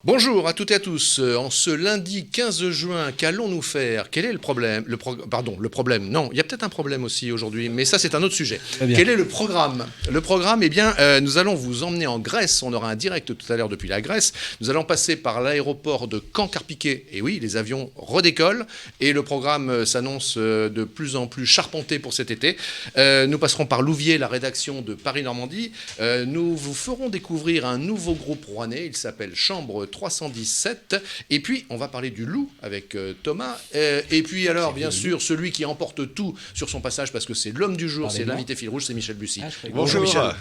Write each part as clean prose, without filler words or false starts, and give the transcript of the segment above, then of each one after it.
Bonjour à toutes et à tous. En ce lundi 15 juin, qu'allons-nous faire? Quel est le problème? Le problème, non, il y a peut-être un problème aussi aujourd'hui, mais ça c'est un autre sujet. Très bien. Quel est le programme? Le programme, nous allons vous emmener en Grèce. On aura un direct tout à l'heure depuis la Grèce. Nous allons passer par l'aéroport de Caen-Carpiquet. Et oui, les avions redécollent. Et le programme s'annonce de plus en plus charpenté pour cet été. Nous passerons par Louviers, la rédaction de Paris-Normandie. Nous vous ferons découvrir un nouveau groupe rouennais. Il s'appelle Chambre 317. Et puis, on va parler du loup avec Thomas. Et puis, alors, bien sûr, celui qui emporte tout sur son passage, parce que c'est l'homme du jour, c'est l'invité fil rouge, c'est Michel Bussy. Bonjour Michel.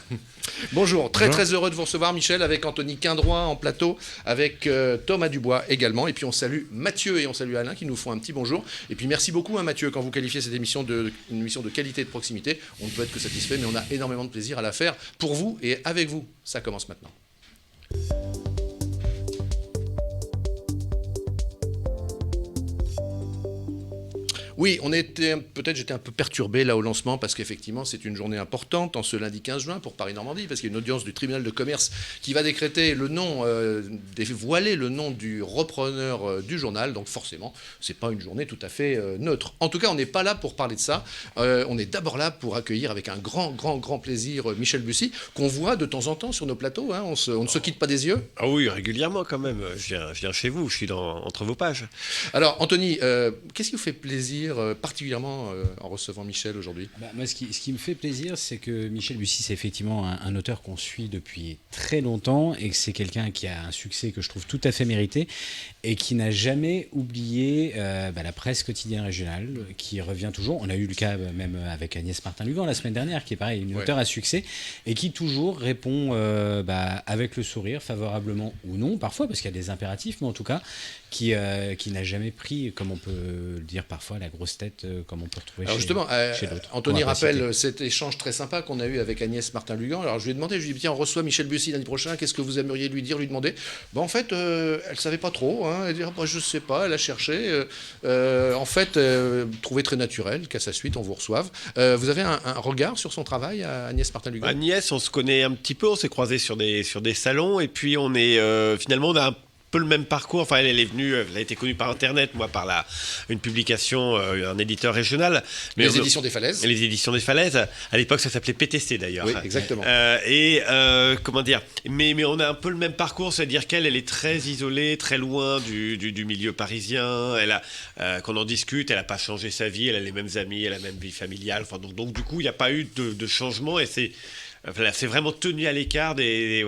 Bonjour, très heureux de vous recevoir, Michel, avec Anthony Quindroy en plateau, avec Thomas Dubois également. Et puis, on salue Mathieu et on salue Alain qui nous font un petit bonjour. Et puis, merci beaucoup, Mathieu, quand vous qualifiez cette émission une émission de qualité et de proximité. On ne peut être que satisfait, mais on a énormément de plaisir à la faire pour vous et avec vous. Ça commence maintenant. Oui, j'étais un peu perturbé là au lancement parce qu'effectivement c'est une journée importante en ce lundi 15 juin pour Paris-Normandie parce qu'il y a une audience du tribunal de commerce qui va décréter le nom, dévoiler le nom du repreneur du journal. Donc forcément, c'est pas une journée tout à fait neutre. En tout cas, on n'est pas là pour parler de ça. On est d'abord là pour accueillir avec un grand plaisir Michel Bussy qu'on voit de temps en temps sur nos plateaux. Hein. On ne se quitte pas des yeux. Ah oui, régulièrement quand même. Je viens chez vous, je suis entre vos pages. Alors Anthony, qu'est-ce qui vous fait plaisir particulièrement en recevant Michel aujourd'hui? Moi, ce qui me fait plaisir, c'est que Michel Bussy, c'est effectivement un auteur qu'on suit depuis très longtemps et que c'est quelqu'un qui a un succès que je trouve tout à fait mérité et qui n'a jamais oublié la presse quotidienne régionale, qui revient toujours. On a eu le cas même avec Agnès Martin-Lugan la semaine dernière, qui est pareil, une auteure à succès et qui toujours répond avec le sourire, favorablement ou non, parfois, parce qu'il y a des impératifs, mais en tout cas, qui n'a jamais pris, comme on peut le dire parfois, la grosse tête, comme on peut retrouver chez d'autres. Anthony rappelle cet échange très sympa qu'on a eu avec Agnès Martin-Lugan. Alors je lui ai demandé, je lui ai dit, tiens, on reçoit Michel Bussy l'année prochaine, qu'est-ce que vous aimeriez lui demander? En fait, elle ne savait pas trop. Hein. Elle dit, je ne sais pas, elle a cherché. Trouvait très naturel qu'à sa suite, on vous reçoive. Vous avez un regard sur son travail, Agnès Martin-Lugan? Agnès, on se connaît un petit peu, on s'est croisés sur des salons, et puis on est finalement, on a un peu le même parcours. Enfin, elle est venue, elle a été connue par Internet, moi par une publication, un éditeur régional. Les éditions des Falaises. Les éditions des Falaises. À l'époque, ça s'appelait PTC d'ailleurs. Oui, exactement. Comment dire, mais on a un peu le même parcours, c'est-à-dire qu'elle est très isolée, très loin du milieu parisien. Elle a, qu'on en discute, elle n'a pas changé sa vie, elle a les mêmes amis, elle a la même vie familiale. Enfin, donc du coup, il n'y a pas eu de changement et c'est vraiment tenu à l'écart des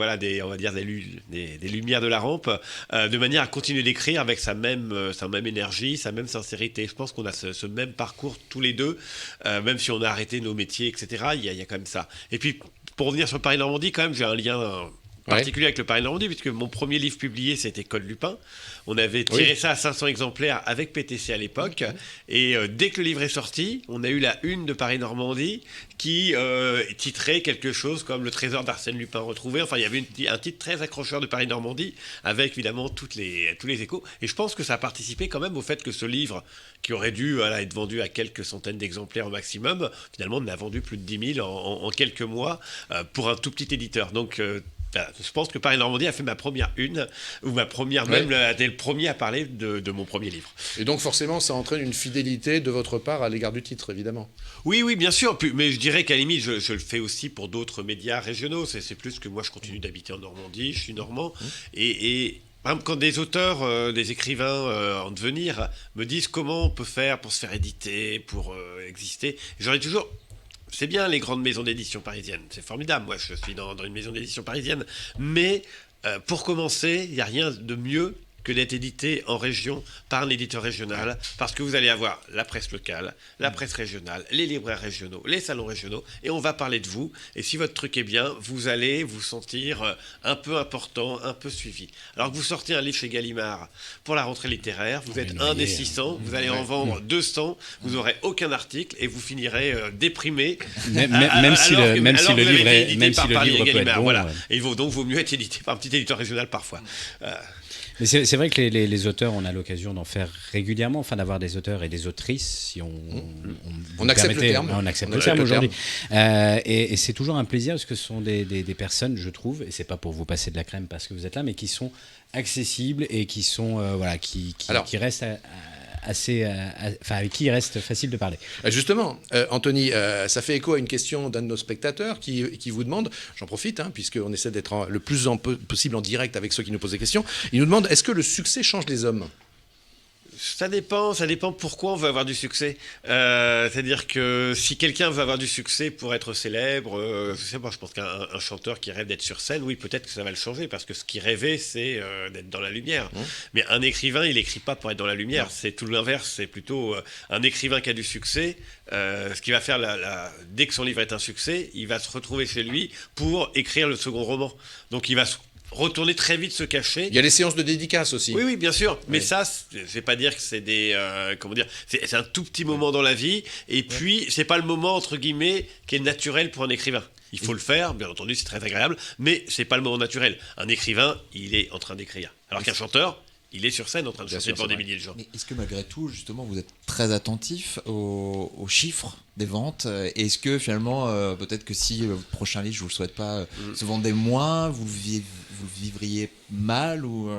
lumières de la rampe, de manière à continuer d'écrire avec sa même énergie, sa même sincérité. Je pense qu'on a ce même parcours tous les deux, même si on a arrêté nos métiers, etc. Il y a quand même ça. Et puis, pour revenir sur Paris-Normandie, quand même, j'ai un lien particulier avec le Paris-Normandie, puisque mon premier livre publié, c'était Code Lupin. On avait tiré ça à 500 exemplaires avec PTC à l'époque. Et dès que le livre est sorti, on a eu la une de Paris-Normandie qui titrait quelque chose comme Le trésor d'Arsène Lupin retrouvé. Enfin, il y avait un titre très accrocheur de Paris-Normandie, avec évidemment tous les échos. Et je pense que ça a participé quand même au fait que ce livre, qui aurait dû être vendu à quelques centaines d'exemplaires au maximum, finalement, on a vendu plus de 10 000 en quelques mois pour un tout petit éditeur. Donc, je pense que Paris-Normandie a fait ma première une, ou ma première même, était le premier à parler de mon premier livre. Et donc forcément, ça entraîne une fidélité de votre part à l'égard du titre, évidemment. Oui, bien sûr, mais je dirais qu'à la limite, je le fais aussi pour d'autres médias régionaux. C'est plus que moi, je continue d'habiter en Normandie, je suis normand, et par exemple, quand des auteurs, des écrivains en devenir me disent comment on peut faire pour se faire éditer, pour exister, j'aurais toujours... C'est bien les grandes maisons d'édition parisiennes, c'est formidable, moi je suis dans une maison d'édition parisienne, mais pour commencer, il n'y a rien de mieux que d'être édité en région par un éditeur régional, parce que vous allez avoir la presse locale, la presse régionale, les libraires régionaux, les salons régionaux, et on va parler de vous, et si votre truc est bien, vous allez vous sentir un peu important, un peu suivi. Alors que vous sortez un livre chez Gallimard pour la rentrée littéraire, vous êtes un des 600, vous allez en vendre 200, vous n'aurez aucun article, et vous finirez déprimé, même si le livre peut être bon. Voilà. Et donc, vaut mieux être édité par un petit éditeur régional parfois. Mais c'est vrai que les auteurs, on a l'occasion d'en faire régulièrement, enfin d'avoir des auteurs et des autrices, si on accepte le terme. On accepte le terme aujourd'hui. Et c'est toujours un plaisir parce que ce sont des personnes, je trouve, et c'est pas pour vous passer de la crème parce que vous êtes là, mais qui sont accessibles et qui sont qui restent avec qui il reste facile de parler. Justement, Anthony, ça fait écho à une question d'un de nos spectateurs qui vous demande, j'en profite, puisqu'on essaie d'être le plus possible en direct avec ceux qui nous posent des questions, il nous demande, est-ce que le succès change les hommes ? Ça dépend pourquoi on veut avoir du succès. C'est-à-dire que si quelqu'un veut avoir du succès pour être célèbre, je pense qu'un chanteur qui rêve d'être sur scène, oui, peut-être que ça va le changer, parce que ce qu'il rêvait, c'est d'être dans la lumière. Mais un écrivain, il n'écrit pas pour être dans la lumière. Non. C'est tout l'inverse. C'est plutôt un écrivain qui a du succès. Ce qu'il va faire dès que son livre est un succès, il va se retrouver chez lui pour écrire le second roman. Donc il va retourner très vite se cacher. Il y a les séances de dédicace aussi. Oui, bien sûr. Mais ça, c'est pas dire que c'est c'est un tout petit moment dans la vie. Et puis, c'est pas le moment, entre guillemets, qui est naturel pour un écrivain. Il faut le faire, bien entendu, c'est très agréable, mais c'est pas le moment naturel. Un écrivain, il est en train d'écrire. Alors qu'un chanteur, il est sur scène en train de chanter devant des milliers de gens. Mais est-ce que malgré tout, justement, vous êtes très attentif aux chiffres des ventes ? Est-ce que finalement, peut-être que si votre prochain livre, je ne vous le souhaite pas, se vendait moins, vous vivriez mal ou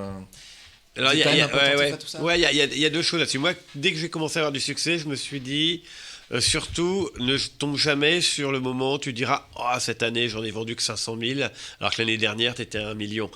Alors, il y a deux choses là-dessus. Moi, dès que j'ai commencé à avoir du succès, je me suis dit... surtout, ne tombe jamais sur le moment où tu diras « cette année, j'en ai vendu que 500 000, alors que l'année dernière, tu étais à 1 million. »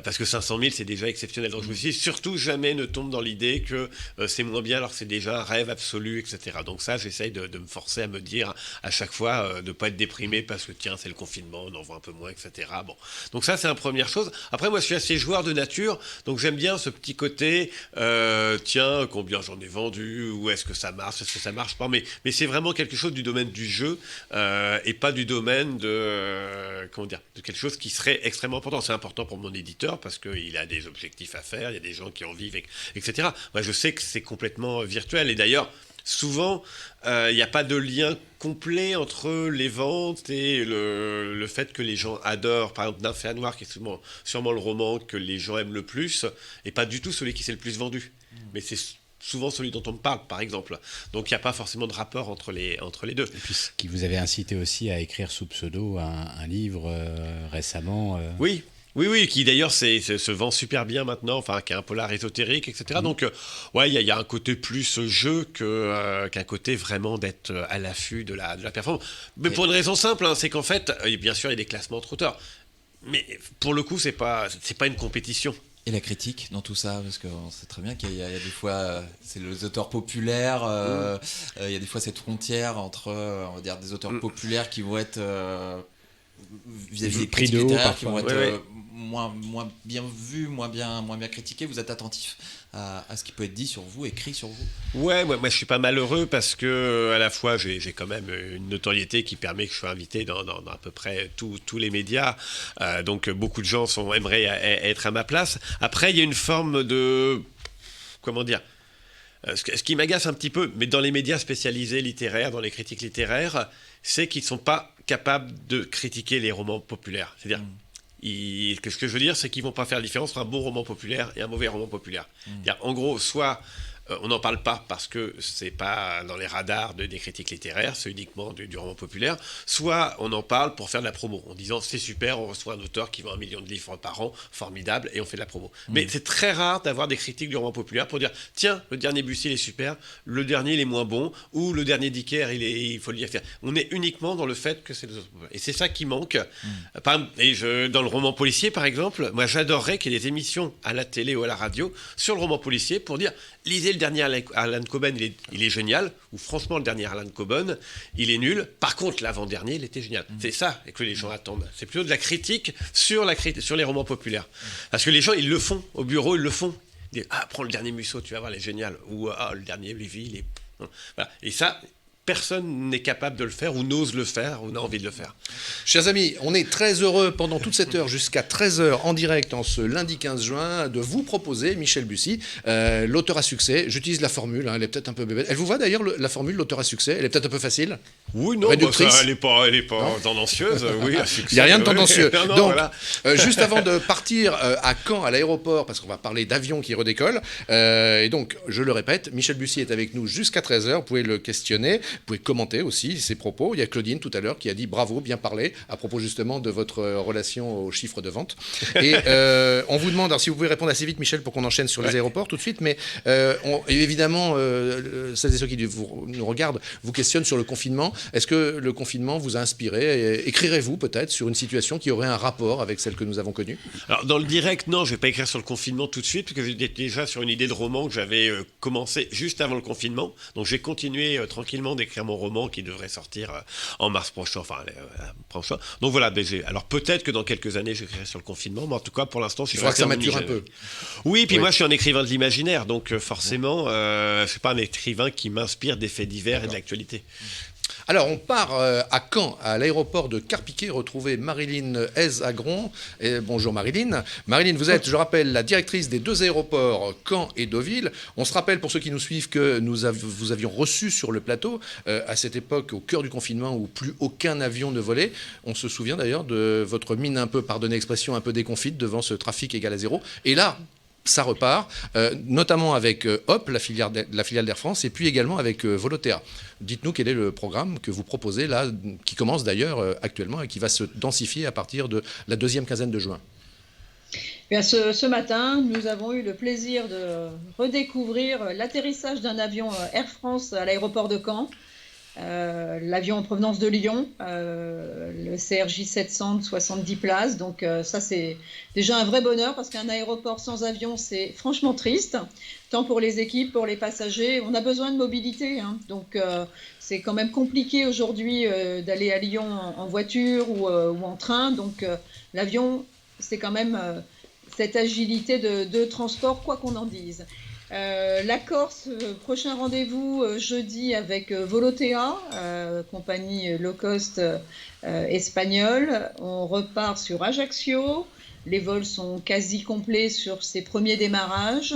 Parce que 500 000, c'est déjà exceptionnel. Donc, je me suis dit, surtout, jamais ne tombe dans l'idée que c'est moins bien, alors que c'est déjà un rêve absolu, etc. Donc ça, j'essaye de me forcer à me dire à chaque fois de ne pas être déprimé parce que, tiens, c'est le confinement, on en vend un peu moins, etc. Bon. Donc ça, c'est la première chose. Après, moi, je suis assez joueur de nature, donc j'aime bien ce petit côté, tiens, combien j'en ai vendu, ou est-ce que ça marche pas, mais c'est vraiment quelque chose du domaine du jeu et pas du domaine de quelque chose qui serait extrêmement important. C'est important pour mon éditeur parce qu'il a des objectifs à faire, il y a des gens qui en vivent, etc. Moi, je sais que c'est complètement virtuel et d'ailleurs, souvent, il n'y a pas de lien complet entre les ventes et le fait que les gens adorent. Par exemple, Nymphéa Noir, qui est sûrement le roman que les gens aiment le plus, et pas du tout celui qui s'est le plus vendu. Mais c'est souvent celui dont on me parle, par exemple. Donc il n'y a pas forcément de rapport entre les deux. Et puis ce qui vous avait incité aussi à écrire sous pseudo un livre récemment. Oui, qui d'ailleurs se vend super bien maintenant, qui est un polar ésotérique, etc. Donc, il y a un côté plus jeu qu'un côté vraiment d'être à l'affût de la performance. Mais pour une raison simple, c'est qu'en fait, bien sûr, il y a des classements entre auteurs. Mais pour le coup, c'est pas une compétition. Et la critique dans tout ça, parce qu'on sait très bien qu'il y a des fois, c'est les auteurs populaires, il y a des fois cette frontière entre, on va dire, des auteurs populaires qui vont être vis-à-vis des critiques littéraires, qui vont être moins bien vus, moins bien critiqués. Vous êtes attentif à ce qui peut être dit sur vous, écrit sur vous. Ouais, moi je suis pas malheureux parce que à la fois j'ai quand même une notoriété qui permet que je sois invité dans à peu près tous les médias. Donc beaucoup de gens aimeraient être à ma place. Après, il y a une forme de... Comment dire ? Ce qui m'agace un petit peu, mais dans les médias spécialisés littéraires, dans les critiques littéraires, c'est qu'ils ne sont pas capables de critiquer les romans populaires. C'est-à-dire, ce que je veux dire, c'est qu'ils ne vont pas faire la différence entre un bon roman populaire et un mauvais roman populaire. C'est-à-dire, en gros, soit on n'en parle pas parce que c'est pas dans les radars des critiques littéraires, c'est uniquement du roman populaire, soit on en parle pour faire de la promo, en disant c'est super, on reçoit un auteur qui vend 1 million de livres par an, formidable, et on fait de la promo. Mais c'est très rare d'avoir des critiques du roman populaire pour dire tiens, le dernier Bussy il est super, le dernier il est moins bon, ou le dernier Dicker il faut le lire. On est uniquement dans le fait que c'est les autres. Et c'est ça qui manque. Dans le roman policier par exemple, moi j'adorerais qu'il y ait des émissions à la télé ou à la radio sur le roman policier pour dire lisez le dernier Alan Coben, il est génial, ou franchement le dernier Alan Coben, il est nul. Par contre, l'avant-dernier, il était génial. C'est ça que les gens attendent. C'est plutôt de la critique sur les romans populaires. Parce que les gens, ils le font. Au bureau, ils le font. Ils disent, prends le dernier Musso, tu vas voir, il est génial. Ou le dernier Lévy, il est... Voilà. Et ça, personne n'est capable de le faire ou n'ose le faire ou n'a envie de le faire. Chers amis, on est très heureux pendant toute cette heure jusqu'à 13 h en direct en ce lundi 15 juin de vous proposer, Michel Bussy, l'auteur à succès. J'utilise la formule, elle est peut-être un peu bébête. Elle vous va d'ailleurs la formule, l'auteur à succès? Elle est peut-être un peu facile? Oui, non, elle n'est pas tendancieuse. Oui, à succès. Il n'y a rien de tendancieux. Non, Donc, voilà. juste avant de partir à Caen, à l'aéroport, parce qu'on va parler d'avions qui redécollent, et donc, je le répète, Michel Bussy est avec nous jusqu'à 13 h. Vous pouvez le questionner, vous pouvez commenter aussi ses propos. Il y a Claudine tout à l'heure qui a dit bravo, bien parlé, à propos justement de votre relation aux chiffres de vente. Et on vous demande, alors si vous pouvez répondre assez vite, Michel, pour qu'on enchaîne sur les aéroports tout de suite, mais évidemment, celles et ceux qui nous regardent vous questionnent sur le confinement. Est-ce que le confinement vous a inspiré? Écrirez-vous peut-être sur une situation qui aurait un rapport avec celle que nous avons connue? Alors, dans le direct, non, je ne vais pas écrire sur le confinement tout de suite, parce que j'étais déjà sur une idée de roman que j'avais commencé juste avant le confinement. Donc, j'ai continué tranquillement d'écrire mon roman qui devrait sortir en mars prochain, prochain. Donc voilà, alors peut-être que dans quelques années, j'écrirai sur le confinement, mais en tout cas, pour l'instant, je suis... Il faudra que ça mature un peu. Oui, puis moi, je suis un écrivain de l'imaginaire, donc forcément, je ne suis pas un écrivain qui m'inspire des faits divers et de l'actualité. Alors, on part à Caen, à l'aéroport de Carpiquet, retrouver Marilyn Hez-Agron. Bonjour Marilyn. Marilyn, vous êtes, je rappelle, la directrice des 2 aéroports, Caen et Deauville. On se rappelle, pour ceux qui nous suivent, que vous avions reçu sur le plateau, à cette époque, au cœur du confinement, où plus aucun avion ne volait. On se souvient d'ailleurs de votre mine un peu, pardonnez l'expression, un peu déconfite devant ce trafic égal à zéro. Et là, ça repart, notamment avec Hop, la filiale d'Air France, et puis également avec Volotea. Dites-nous quel est le programme que vous proposez là, qui commence d'ailleurs actuellement et qui va se densifier à partir de la 2e quinzaine de juin. Bien, ce matin, nous avons eu le plaisir de redécouvrir l'atterrissage d'un avion Air France à l'aéroport de Caen. L'avion en provenance de Lyon, le CRJ 700 de 70 places. Donc ça, c'est déjà un vrai bonheur parce qu'un aéroport sans avion, c'est franchement triste, tant pour les équipes, pour les passagers. On a besoin de mobilité, hein. Donc c'est quand même compliqué aujourd'hui d'aller à Lyon en voiture ou en train. Donc l'avion, c'est quand même cette agilité de transport, quoi qu'on en dise. La Corse, prochain rendez-vous jeudi avec Volotea, compagnie low cost espagnole. On repart sur Ajaccio. Les vols sont quasi complets sur ces premiers démarrages.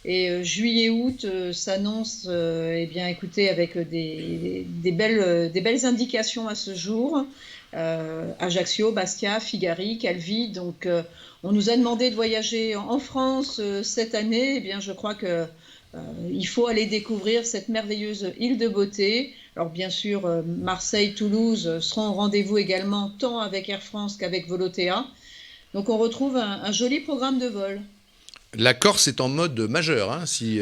Et juillet-août s'annonce, eh bien, écoutez, avec des belles indications à ce jour. Ajaccio, Bastia, Figari, Calvi. Donc, on nous a demandé de voyager en France cette année. Eh bien, je crois que il faut aller découvrir cette merveilleuse île de beauté. Alors, bien sûr, Marseille, Toulouse seront au rendez-vous également, tant avec Air France qu'avec Volotea. Donc, on retrouve un joli programme de vol. La Corse est en mode majeur, hein, si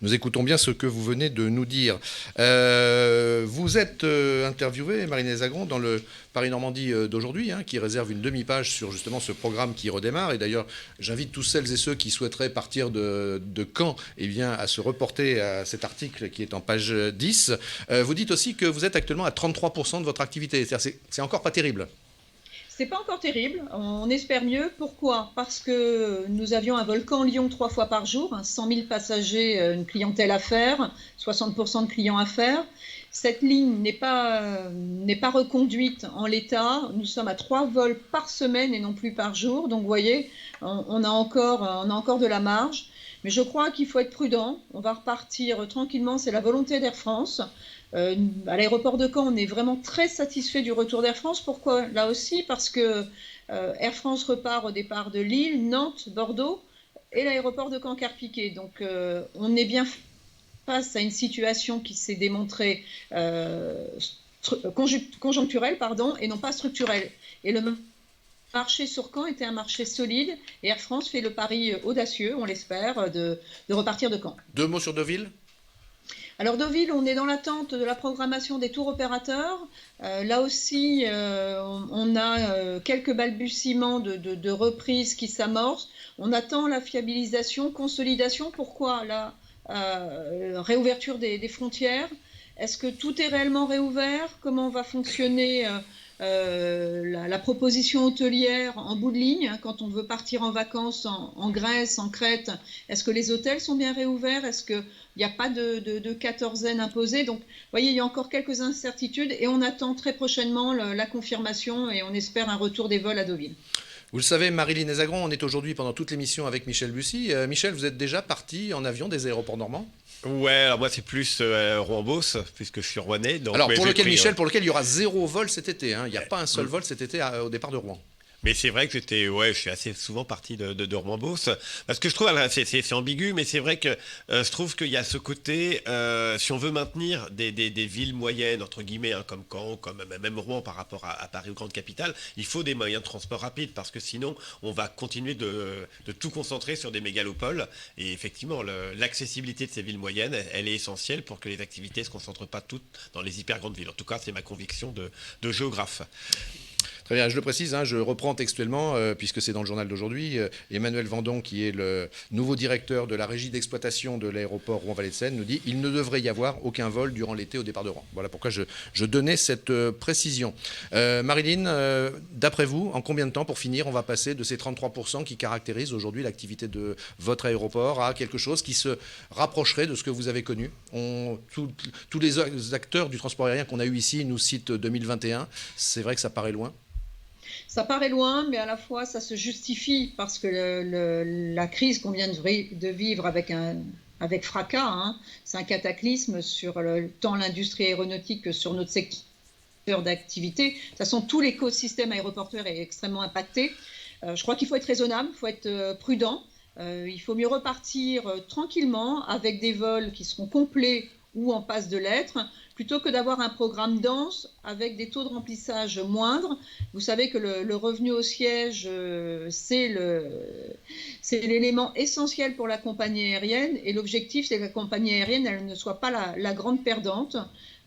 nous écoutons bien ce que vous venez de nous dire. Vous êtes interviewé, Marilyn Hez-Agron, dans le Paris-Normandie d'aujourd'hui, hein, qui réserve une demi-page sur justement ce programme qui redémarre. Et d'ailleurs, j'invite tous celles et ceux qui souhaiteraient partir de Caen, eh bien, à se reporter à cet article qui est en page 10. Vous dites aussi que vous êtes actuellement à 33% de votre activité. C'est encore pas terrible. C'est pas encore terrible, on espère mieux. Pourquoi? Parce que nous avions un vol Caen-Lyon 3 fois par jour, 100 000 passagers, une clientèle à faire, 60% de clients à faire. Cette ligne n'est pas reconduite en l'état. Nous sommes à 3 vols par semaine et non plus par jour. Donc vous voyez, on a encore de la marge. Mais je crois qu'il faut être prudent. On va repartir tranquillement, c'est la volonté d'Air France. À l'aéroport de Caen, on est vraiment très satisfait du retour d'Air France. Pourquoi? Là aussi, parce que Air France repart au départ de Lille, Nantes, Bordeaux et l'aéroport de Caen-Carpiquet. Donc on est bien face à une situation qui s'est démontrée conjoncturelle, et non pas structurelle. Et le marché sur Caen était un marché solide et Air France fait le pari audacieux, on l'espère, de repartir de Caen. 2 mots sur Deauville? Alors Deauville, on est dans l'attente de la programmation des tours opérateurs. Là aussi, on a quelques balbutiements de reprise qui s'amorcent. On attend la fiabilisation, consolidation. Pourquoi la réouverture des frontières? Est-ce que tout est réellement réouvert? Comment va fonctionner la proposition hôtelière en bout de ligne, hein, quand on veut partir en vacances en Grèce, en Crète, est-ce que les hôtels sont bien réouverts? Est-ce qu'il n'y a pas de quatorzaine imposée? Donc, vous voyez, il y a encore quelques incertitudes et on attend très prochainement la confirmation et on espère un retour des vols à Deauville. Vous le savez, Marilyn Ezagron, on est aujourd'hui pendant toute l'émission avec Michel Bussy. Michel, vous êtes déjà parti en avion des aéroports normands? Ouais, alors moi c'est plus Rouen-Beauce, puisque je suis rouennais. Donc, Alors, mais pour j'ai lequel, pris, Michel, pour lequel il y aura 0 vol cet été, hein. Il n'y a pas un seul vol cet été au départ de Rouen. Mais c'est vrai que je suis assez souvent parti de Rouen-Beauce. Parce que je trouve, alors, c'est ambigu, mais c'est vrai que je trouve qu'il y a ce côté, si on veut maintenir des villes moyennes, entre guillemets, hein, comme Caen, comme même Rouen par rapport à Paris, aux grandes capitales, il faut des moyens de transport rapides, parce que sinon, on va continuer de tout concentrer sur des mégalopoles. Et effectivement, l'accessibilité de ces villes moyennes, elle est essentielle pour que les activités ne se concentrent pas toutes dans les hyper grandes villes. En tout cas, c'est ma conviction de géographe. Très bien, je le précise, hein, je reprends textuellement, puisque c'est dans le journal d'aujourd'hui, Emmanuel Vendon, qui est le nouveau directeur de la régie d'exploitation de l'aéroport Rouen-Vallée-de-Seine, nous dit « Il ne devrait y avoir aucun vol durant l'été au départ de Rouen ». Voilà pourquoi je donnais cette précision. Marilyn, d'après vous, en combien de temps, pour finir, on va passer de ces 33% qui caractérisent aujourd'hui l'activité de votre aéroport à quelque chose qui se rapprocherait de ce que vous avez connu? Tous les acteurs du transport aérien qu'on a eu ici nous citent 2021. C'est vrai que ça paraît loin. Ça paraît loin, mais à la fois ça se justifie parce que la crise qu'on vient de vivre avec fracas, hein, c'est un cataclysme sur tant l'industrie aéronautique que sur notre secteur d'activité. De toute façon, tout l'écosystème aéroportuaire est extrêmement impacté. Je crois qu'il faut être raisonnable, il faut être prudent. Il faut mieux repartir tranquillement avec des vols qui seront complets ou en passe de l'être, plutôt que d'avoir un programme dense avec des taux de remplissage moindres. Vous savez que le revenu au siège, c'est l'élément essentiel pour la compagnie aérienne, et l'objectif, c'est que la compagnie aérienne, elle ne soit pas la grande perdante.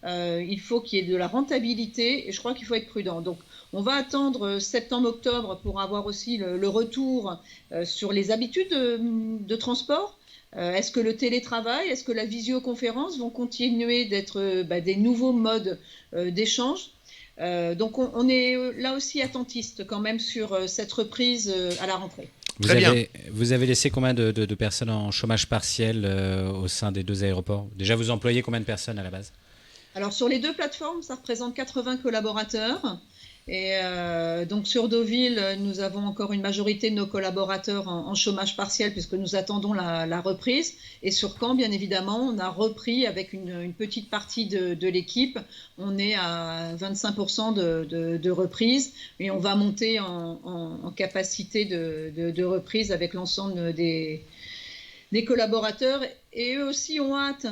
Il faut qu'il y ait de la rentabilité, et je crois qu'il faut être prudent. Donc, on va attendre septembre-octobre pour avoir aussi le retour sur les habitudes de transport. Est-ce que le télétravail, est-ce que la visioconférence vont continuer d'être des nouveaux modes d'échange? Donc on est là aussi attentiste quand même sur cette reprise à la rentrée. Vous avez laissé combien de personnes en chômage partiel au sein des 2 aéroports? Déjà, vous employez combien de personnes à la base? Alors sur les 2 plateformes, ça représente 80 collaborateurs. Et donc sur Deauville, nous avons encore une majorité de nos collaborateurs en chômage partiel puisque nous attendons la reprise. Et sur Caen, bien évidemment, on a repris avec une petite partie de l'équipe. On est à 25% de reprise et on va monter en capacité de reprise avec l'ensemble des collaborateurs, et eux aussi ont hâte.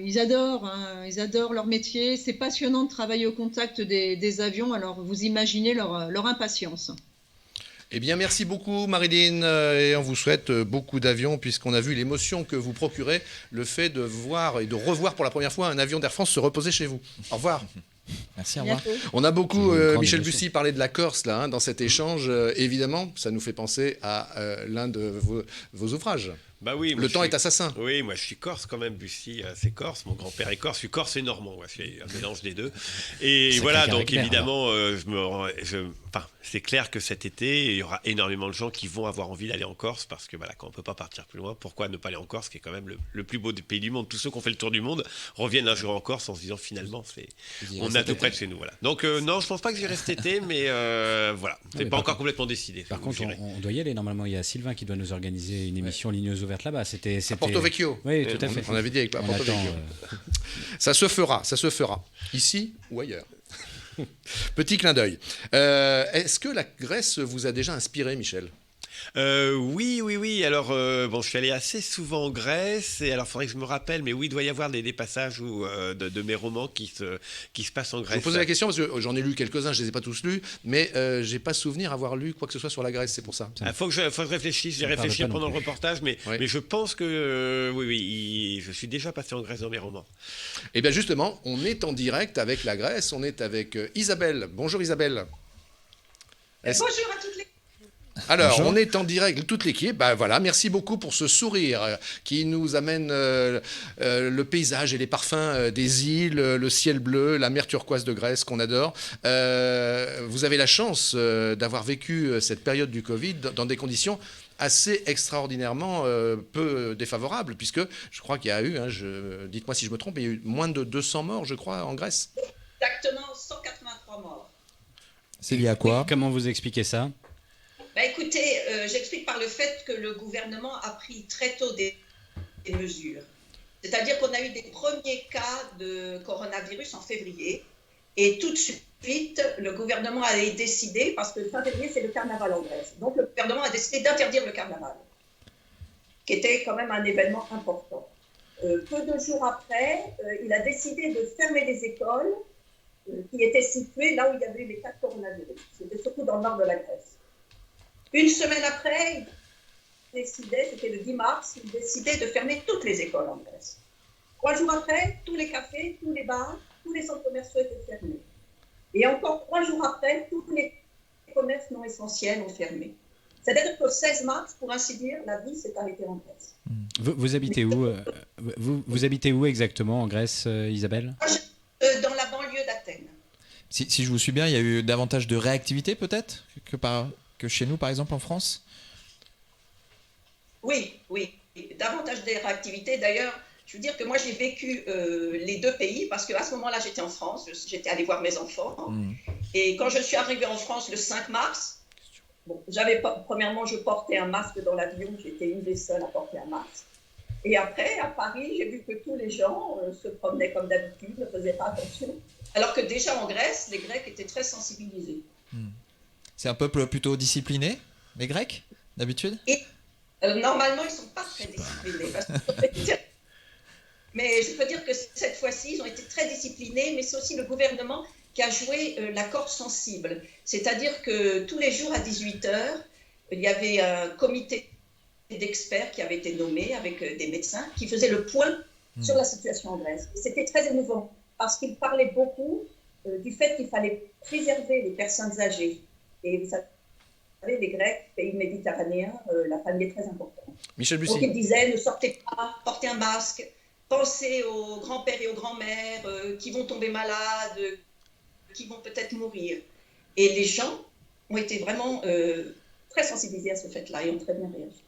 Ils adorent leur métier. C'est passionnant de travailler au contact des avions. Alors vous imaginez leur impatience. Eh bien, merci beaucoup, Marilyn, et on vous souhaite beaucoup d'avions, puisqu'on a vu l'émotion que vous procurez le fait de voir et de revoir pour la première fois un avion d'Air France se reposer chez vous. Au revoir. Merci, au revoir. On a beaucoup, Michel Bussy, parlé de la Corse là, hein, dans cet échange. Évidemment, ça nous fait penser à l'un de vos ouvrages. Bah oui, le temps est assassin. Oui, moi je suis corse quand même, Bussy, c'est corse, mon grand-père est corse, je suis corse et normand, je suis un mélange des deux. Et voilà, donc évidemment, c'est clair que cet été, il y aura énormément de gens qui vont avoir envie d'aller en Corse, parce que voilà, quand on ne peut pas partir plus loin, pourquoi ne pas aller en Corse, qui est quand même le plus beau pays du monde. Tous ceux qui ont fait le tour du monde reviennent un jour en Corse en se disant finalement, on a tout près de chez nous. Voilà. Donc non, je pense pas que j'y reste cet été, mais voilà, c'est pas encore complètement décidé. Par contre, on doit y aller. Normalement, il y a Sylvain qui doit nous organiser une émission ligneuse ouverte là-bas. C'était à Porto Vecchio. Oui, tout à fait. On avait dit avec Porto Vecchio. Ça se fera, ici ou ailleurs. Petit clin d'œil. Est-ce que la Grèce vous a déjà inspiré, Michel ? Oui. Alors, je suis allé assez souvent en Grèce, et alors il faudrait que je me rappelle, mais oui, il doit y avoir des passages de mes romans qui se passent en Grèce. Je vous posais la question parce que j'en ai lu quelques-uns, je ne les ai pas tous lus, mais je n'ai pas souvenir avoir lu quoi que ce soit sur la Grèce, c'est pour ça. Il faut que je réfléchisse, j'ai réfléchi pendant le reportage, mais je pense que oui, je suis déjà passé en Grèce dans mes romans. Et bien justement, on est en direct avec la Grèce, on est avec Isabelle. Bonjour Isabelle. Bonjour à toutes les... Alors, Bonjour. on est en direct, toute l'équipe. Bah, voilà, merci beaucoup pour ce sourire qui nous amène le paysage et les parfums des îles, le ciel bleu, la mer turquoise de Grèce qu'on adore. Vous avez la chance d'avoir vécu cette période du Covid dans des conditions assez extraordinairement peu défavorables, puisque je crois qu'il y a eu, dites-moi si je me trompe, il y a eu moins de 200 morts, je crois, en Grèce. Exactement 183 morts. C'est lié à quoi? Comment vous expliquez ça? Bah, écoutez, j'explique par le fait que le gouvernement a pris très tôt des mesures. C'est-à-dire qu'on a eu des premiers cas de coronavirus en février et tout de suite, le gouvernement a décidé, parce que fin février, c'est le carnaval en Grèce. Donc le gouvernement a décidé d'interdire le carnaval, qui était quand même un événement important. Peu de jours après, il a décidé de fermer les écoles qui étaient situées là où il y avait eu les cas de coronavirus. C'était surtout dans le nord de la Grèce. Une semaine après, il décidait, c'était le 10 mars, il décidait de fermer toutes les écoles en Grèce. 3 jours après, tous les cafés, tous les bars, tous les centres commerciaux étaient fermés. Et encore 3 jours après, tous les commerces non essentiels ont fermé. C'est-à-dire qu'au 16 mars, pour ainsi dire, la vie s'est arrêtée en Grèce. Vous habitez où vous habitez où exactement en Grèce, Isabelle? Dans la banlieue d'Athènes. Si je vous suis bien, il y a eu davantage de réactivité peut-être que chez nous, par exemple, en France? Oui, davantage de réactivité. D'ailleurs, je veux dire que moi, j'ai vécu les deux pays parce qu'à ce moment-là, j'étais en France, j'étais allée voir mes enfants. Et quand je suis arrivée en France le 5 mars, premièrement, je portais un masque dans l'avion, j'étais une des seules à porter un masque. Et après, à Paris, j'ai vu que tous les gens se promenaient comme d'habitude, ne faisaient pas attention. Alors que déjà en Grèce, les Grecs étaient très sensibilisés. C'est un peuple plutôt discipliné, les Grecs, d'habitude? Et normalement, ils ne sont pas très disciplinés. Mais je peux dire que cette fois-ci, ils ont été très disciplinés, mais c'est aussi le gouvernement qui a joué la corde sensible. C'est-à-dire que tous les jours à 18h, il y avait un comité d'experts qui avait été nommé avec des médecins qui faisaient le point sur la situation en Grèce. Et c'était très émouvant parce qu'ils parlaient beaucoup du fait qu'il fallait préserver les personnes âgées. Et vous savez, les Grecs, pays méditerranéen, la famille est très importante. Michel Donc Bussy. ils disaient, ne sortez pas, portez un masque, pensez aux grands-pères et aux grands-mères qui vont tomber malades, qui vont peut-être mourir. Et les gens ont été vraiment très sensibilisés à ce fait-là et ont très bien réagi.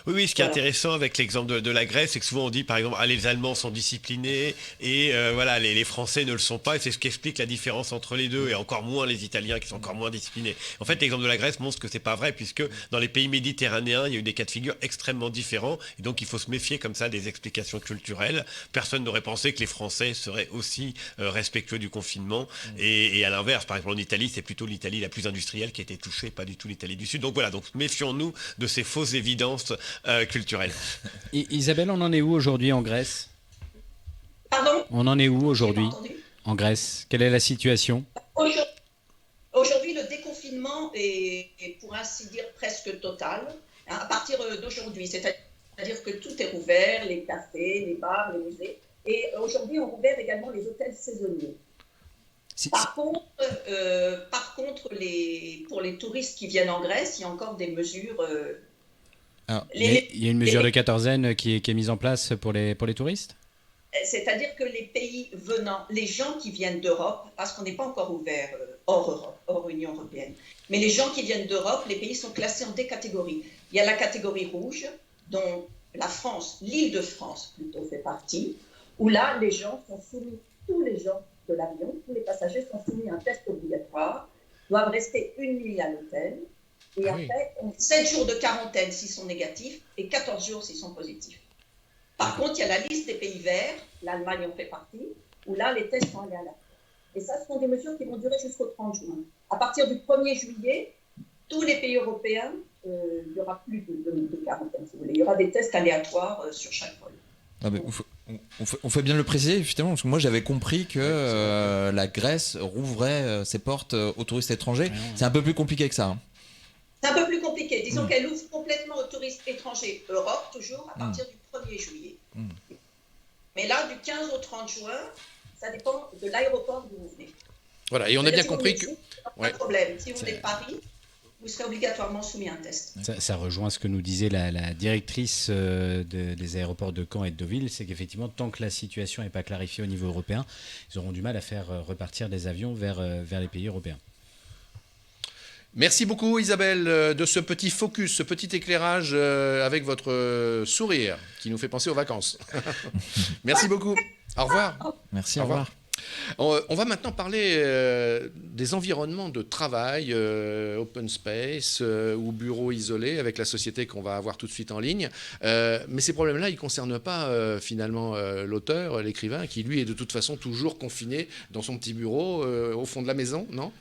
Oui, ce qui est intéressant avec l'exemple de la Grèce, c'est que souvent on dit par exemple les Allemands sont disciplinés et voilà les Français ne le sont pas, et c'est ce qui explique la différence entre les deux, et encore moins les Italiens qui sont encore moins disciplinés. En fait, l'exemple de la Grèce montre que c'est pas vrai, puisque dans les pays méditerranéens, il y a eu des cas de figure extrêmement différents, et donc il faut se méfier comme ça des explications culturelles. Personne n'aurait pensé que les Français seraient aussi respectueux du confinement, et à l'inverse, par exemple en Italie, c'est plutôt l'Italie la plus industrielle qui a été touchée, pas du tout l'Italie du Sud. Donc voilà, donc méfions-nous de ces fausses évidences culturelle. Isabelle, on en est où aujourd'hui en Grèce? Pardon? On en est où aujourd'hui J'ai pas entendu. en Grèce? Quelle est la situation? Aujourd'hui, le déconfinement est, pour ainsi dire, presque total, hein, à partir d'aujourd'hui. C'est-à-dire que tout est ouvert, les cafés, les bars, les musées. Et aujourd'hui, on ouvert également les hôtels saisonniers. Par contre, pour les touristes qui viennent en Grèce, il y a encore des mesures... Il y a une mesure de quatorzaine qui est mise en place pour les touristes? C'est-à-dire que les pays venant, les gens qui viennent d'Europe, parce qu'on n'est pas encore ouvert hors Europe, hors Union européenne, mais les gens qui viennent d'Europe, les pays sont classés en des catégories. Il y a la catégorie rouge, dont la France, l'Île-de-France plutôt fait partie, où là, les gens sont soumis, tous les gens de l'avion, tous les passagers sont soumis à un test obligatoire, doivent rester 1 nuit à l'hôtel, et après, 7 jours de quarantaine s'ils sont négatifs et 14 jours s'ils sont positifs. Par contre, il y a la liste des pays verts, l'Allemagne en fait partie, où là, les tests sont allés à la fin. Et ça, ce sont des mesures qui vont durer jusqu'au 30 juin. À partir du 1er juillet, tous les pays européens, il n'y aura plus de quarantaine, si vous voulez. Il y aura des tests aléatoires sur chaque vol. Ah mais on fait bien de le préciser, finalement, parce que moi j'avais compris que la Grèce rouvrait ses portes aux touristes étrangers. C'est un peu plus compliqué que ça. Hein. C'est un peu plus compliqué. Disons qu'elle ouvre complètement aux touristes étrangers, Europe toujours, à partir du 1er juillet. Mais là, du 15 au 30 juin, ça dépend de l'aéroport d'où vous venez. Voilà, et on a bien compris que... Pas de problème. Si vous venez de Paris, vous serez obligatoirement soumis à un test. Ça rejoint ce que nous disait la directrice des aéroports de Caen et de Deauville, c'est qu'effectivement, tant que la situation n'est pas clarifiée au niveau européen, ils auront du mal à faire repartir des avions vers les pays européens. Merci beaucoup Isabelle de ce petit focus, ce petit éclairage avec votre sourire qui nous fait penser aux vacances. Merci beaucoup. Au revoir. Merci, au revoir. On va maintenant parler des environnements de travail, open space ou bureaux isolés avec la société qu'on va avoir tout de suite en ligne. Mais ces problèmes-là, ils ne concernent pas finalement l'auteur, l'écrivain, qui lui est de toute façon toujours confiné dans son petit bureau au fond de la maison, non ?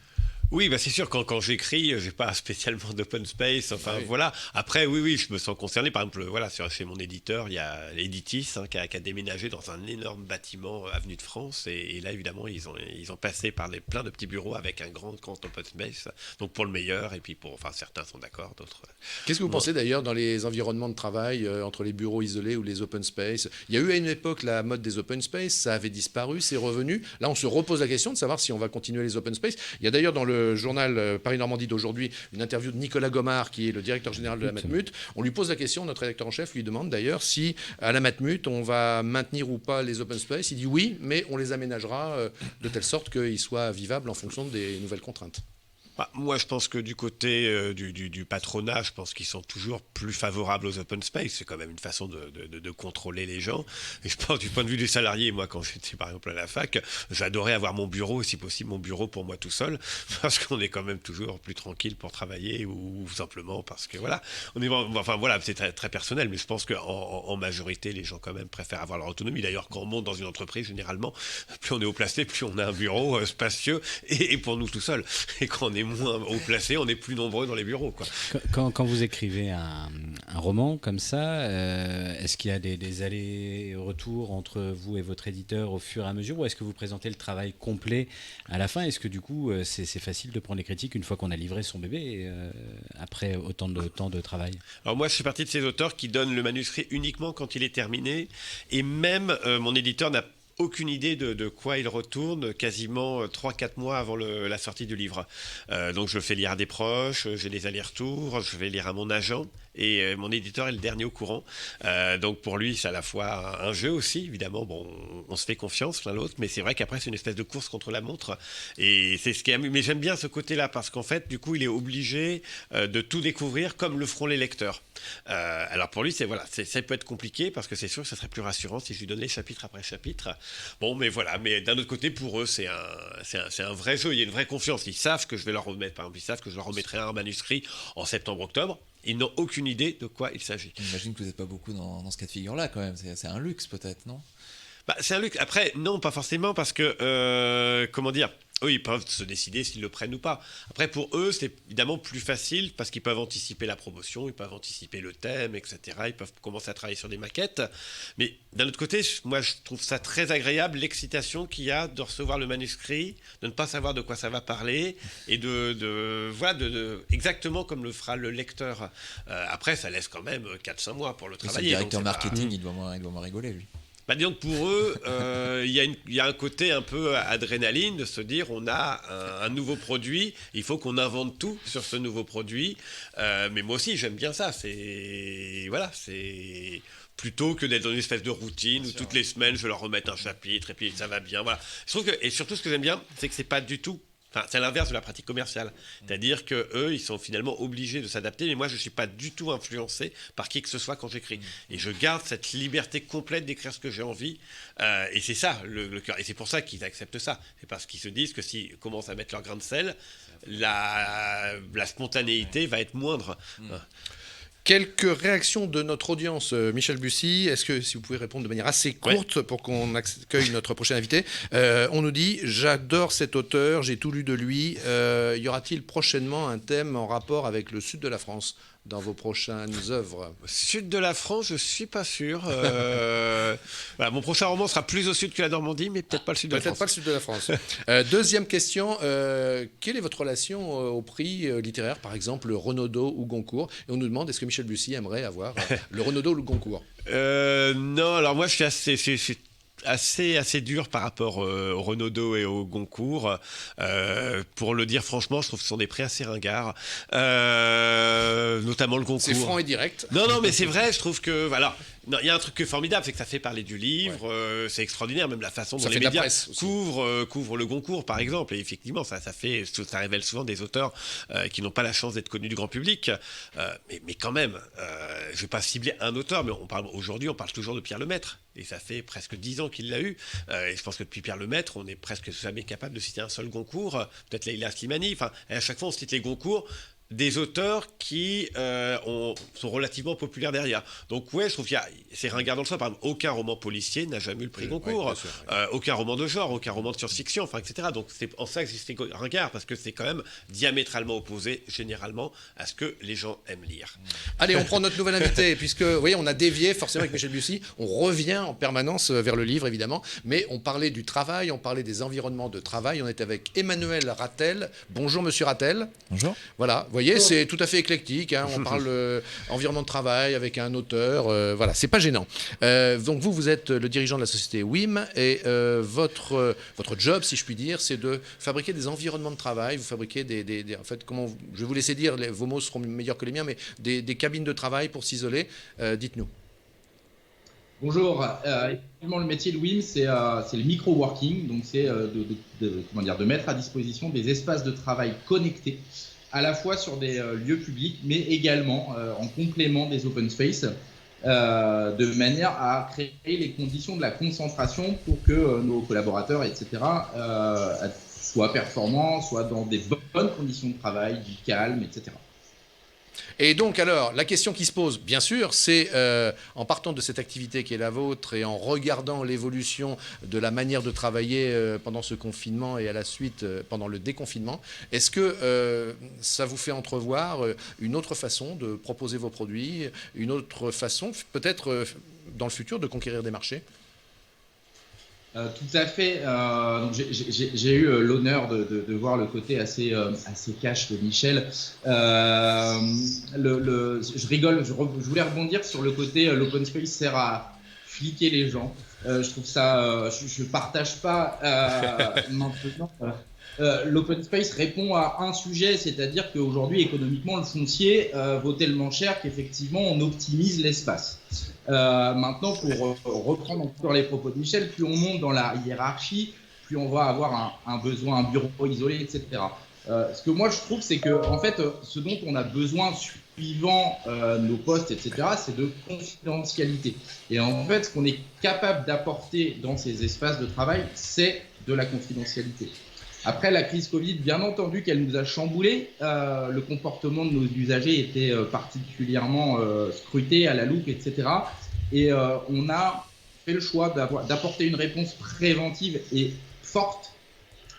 Oui, bah c'est sûr, quand j'écris, j'ai pas spécialement d'open space, enfin voilà. Après, oui, je me sens concerné. Par exemple, voilà, chez mon éditeur, il y a Editis qui a déménagé dans un énorme bâtiment avenue de France. Et là, évidemment, ils ont passé par plein de petits bureaux avec un grand open space. Donc pour le meilleur, et puis certains sont d'accord, d'autres. Qu'est-ce que vous pensez d'ailleurs dans les environnements de travail, entre les bureaux isolés ou les open space ? Il y a eu à une époque la mode des open space, ça avait disparu, c'est revenu. Là, on se repose la question de savoir si on va continuer les open space. Il y a d'ailleurs dans le journal Paris-Normandie d'aujourd'hui une interview de Nicolas Gomard, qui est le directeur général de la Matmut. On lui pose la question, notre rédacteur en chef lui demande d'ailleurs si à la Matmut on va maintenir ou pas les open space. Il dit oui, mais on les aménagera de telle sorte qu'ils soient vivables en fonction des nouvelles contraintes. Moi, je pense que du côté du patronat, je pense qu'ils sont toujours plus favorables aux open space. C'est quand même une façon de contrôler les gens. Et je pense du point de vue du salarié, moi, quand j'étais par exemple à la fac, j'adorais avoir mon bureau, et si possible mon bureau pour moi tout seul, parce qu'on est quand même toujours plus tranquille pour travailler, ou simplement parce que voilà, c'est très, très personnel, mais je pense qu'en majorité, les gens quand même préfèrent avoir leur autonomie. D'ailleurs, quand on monte dans une entreprise, généralement, plus on est haut placé, plus on a un bureau spacieux et pour nous tout seul. Et quand on est moins haut placé, on est plus nombreux dans les bureaux, quoi. Quand vous écrivez un roman comme ça, est-ce qu'il y a des allers-retours entre vous et votre éditeur au fur et à mesure, ou est-ce que vous présentez le travail complet à la fin ? Est-ce que du coup c'est facile de prendre les critiques une fois qu'on a livré son bébé après autant de temps de travail ? Alors moi, je fais partie de ces auteurs qui donnent le manuscrit uniquement quand il est terminé, et même mon éditeur n'a aucune idée de quoi il retourne quasiment 3-4 mois avant la sortie du livre. Donc je le fais lire à des proches, j'ai des allers-retours, je vais lire à mon agent, et mon éditeur est le dernier au courant. Donc pour lui, c'est à la fois un jeu aussi, évidemment. Bon, on se fait confiance l'un l'autre, mais c'est vrai qu'après, c'est une espèce de course contre la montre. Et c'est ce qui est amusant. Mais j'aime bien ce côté-là, parce qu'en fait, du coup, il est obligé de tout découvrir comme le feront les lecteurs. Alors pour lui, ça peut être compliqué, parce que c'est sûr que ça serait plus rassurant si je lui donnais chapitre après chapitre. Bon, mais voilà. Mais d'un autre côté, pour eux, c'est un vrai jeu. Il y a une vraie confiance. Ils savent que je vais leur remettre, par exemple, ils savent que je leur remettrai un manuscrit en septembre-octobre. Ils n'ont aucune idée de quoi il s'agit. J'imagine que vous n'êtes pas beaucoup dans ce cas de figure-là, quand même. C'est un luxe, peut-être, non ? C'est un luxe. Après, non, pas forcément, parce que, comment dire, eux, ils peuvent se décider s'ils le prennent ou pas. Après, pour eux, c'est évidemment plus facile, parce qu'ils peuvent anticiper la promotion, ils peuvent anticiper le thème, etc. Ils peuvent commencer à travailler sur des maquettes. Mais d'un autre côté, moi, je trouve ça très agréable, l'excitation qu'il y a de recevoir le manuscrit, de ne pas savoir de quoi ça va parler, et exactement comme le fera le lecteur. Après, ça laisse quand même 4-5 mois pour le travailler. Le directeur marketing, il doit moins rigoler, lui. Disons que pour eux, il y a un côté un peu adrénaline de se dire on a un nouveau produit, il faut qu'on invente tout sur ce nouveau produit. Mais moi aussi, j'aime bien ça. C'est plutôt que d'être dans une espèce de routine où toutes les semaines, je leur remets un chapitre et puis ça va bien. Voilà. Je trouve et surtout, ce que j'aime bien, c'est que c'est pas du tout. C'est à l'inverse de la pratique commerciale. C'est-à-dire qu'eux, ils sont finalement obligés de s'adapter, mais moi, je ne suis pas du tout influencé par qui que ce soit quand j'écris. Et je garde cette liberté complète d'écrire ce que j'ai envie. Et c'est ça, le cœur. Et c'est pour ça qu'ils acceptent ça. C'est parce qu'ils se disent que s'ils commencent à mettre leur grain de sel, la spontanéité va être moindre. Quelques réactions de notre audience. Michel Bussy, est-ce que si vous pouvez répondre de manière assez courte pour qu'on accueille notre prochain invité. On nous dit « J'adore cet auteur, j'ai tout lu de lui. Y aura-t-il prochainement un thème en rapport avec le sud de la France dans vos prochaines œuvres ?» Sud de la France, je ne suis pas sûr. Mon prochain roman sera plus au sud que la Normandie, mais peut-être pas le sud de la France. Peut-être pas le sud de la France. Deuxième question, quelle est votre relation au prix littéraire, par exemple le Renaudot ou Goncourt ? Et on nous demande, est-ce que Michel Bussy aimerait avoir le Renaudot ou le Goncourt ? Non, alors moi je suis assez dur par rapport au Renaudot et au Goncourt. Pour le dire franchement, je trouve que ce sont des prix assez ringards, notamment le Goncourt. C'est franc et direct. Non, mais c'est vrai, je trouve que voilà. Il y a un truc qui est formidable, c'est que ça fait parler du livre, c'est extraordinaire, même la façon dont Ça les fait de la médias presse aussi. couvrent le Goncourt, par exemple. Et effectivement, ça révèle souvent des auteurs qui n'ont pas la chance d'être connus du grand public. Mais quand même, je ne vais pas cibler un auteur, mais aujourd'hui, on parle toujours de Pierre Lemaitre. Et ça fait presque 10 ans qu'il l'a eu. Et je pense que depuis Pierre Lemaitre, on est presque jamais capable de citer un seul Goncourt. Peut-être Leïla Slimani. Enfin, à chaque fois, on cite les Goncourt des auteurs qui sont relativement populaires derrière. Donc ouais, je trouve qu'il y a, c'est ringard dans le soi. Par exemple, aucun roman policier n'a jamais eu le prix Goncourt. bien sûr, Aucun roman de genre, aucun roman de science-fiction, enfin, etc. Donc c'est en ça que c'est ringard, parce que c'est quand même diamétralement opposé, généralement, à ce que les gens aiment lire. Allez, on prend notre nouvel invité, puisque, vous voyez, on a dévié forcément avec Michel Bussy. On revient en permanence vers le livre, évidemment. Mais on parlait du travail, on parlait des environnements de travail. On est avec Emmanuel Rattel. Bonjour, monsieur Rattel. Bonjour. Voilà, vous voyez, c'est tout à fait éclectique. Hein. On parle environnement de travail avec un auteur. Voilà, c'est pas gênant. Donc vous êtes le dirigeant de la société WIM et votre job, si je puis dire, c'est de fabriquer des environnements de travail. Vous fabriquez en fait, je vais vous laisser dire, vos mots seront meilleurs que les miens, mais des cabines de travail pour s'isoler. Dites-nous. Bonjour. Effectivement, le métier de WIM, c'est le micro-working. Donc, c'est de mettre à disposition des espaces de travail connectés, à la fois sur des lieux publics, mais également en complément des open space, de manière à créer les conditions de la concentration pour que nos collaborateurs, etc., soient performants, soient dans des bonnes conditions de travail, du calme, etc. Et donc, alors, la question qui se pose, bien sûr, c'est en partant de cette activité qui est la vôtre et en regardant l'évolution de la manière de travailler pendant ce confinement et à la suite pendant le déconfinement, est-ce que ça vous fait entrevoir une autre façon de proposer vos produits, une autre façon, peut-être dans le futur, de conquérir des marchés ? Tout à fait. Donc j'ai eu l'honneur de voir le côté assez cash de Michel. Je rigole. Je voulais rebondir sur le côté l'open space sert à fliquer les gens. Je trouve ça. Je partage pas maintenant. L'open space répond à un sujet, c'est-à-dire qu'aujourd'hui, économiquement, le foncier vaut tellement cher qu'effectivement, on optimise l'espace. Maintenant, pour reprendre encore les propos de Michel, plus on monte dans la hiérarchie, plus on va avoir un besoin, un bureau isolé, etc. Ce que moi, je trouve, c'est que, en fait, ce dont on a besoin suivant nos postes, etc., c'est de confidentialité. Et en fait, ce qu'on est capable d'apporter dans ces espaces de travail, c'est de la confidentialité. Après la crise Covid, bien entendu qu'elle nous a chamboulé. Le comportement de nos usagers était particulièrement scruté à la loupe, etc. Et on a fait le choix d'apporter une réponse préventive et forte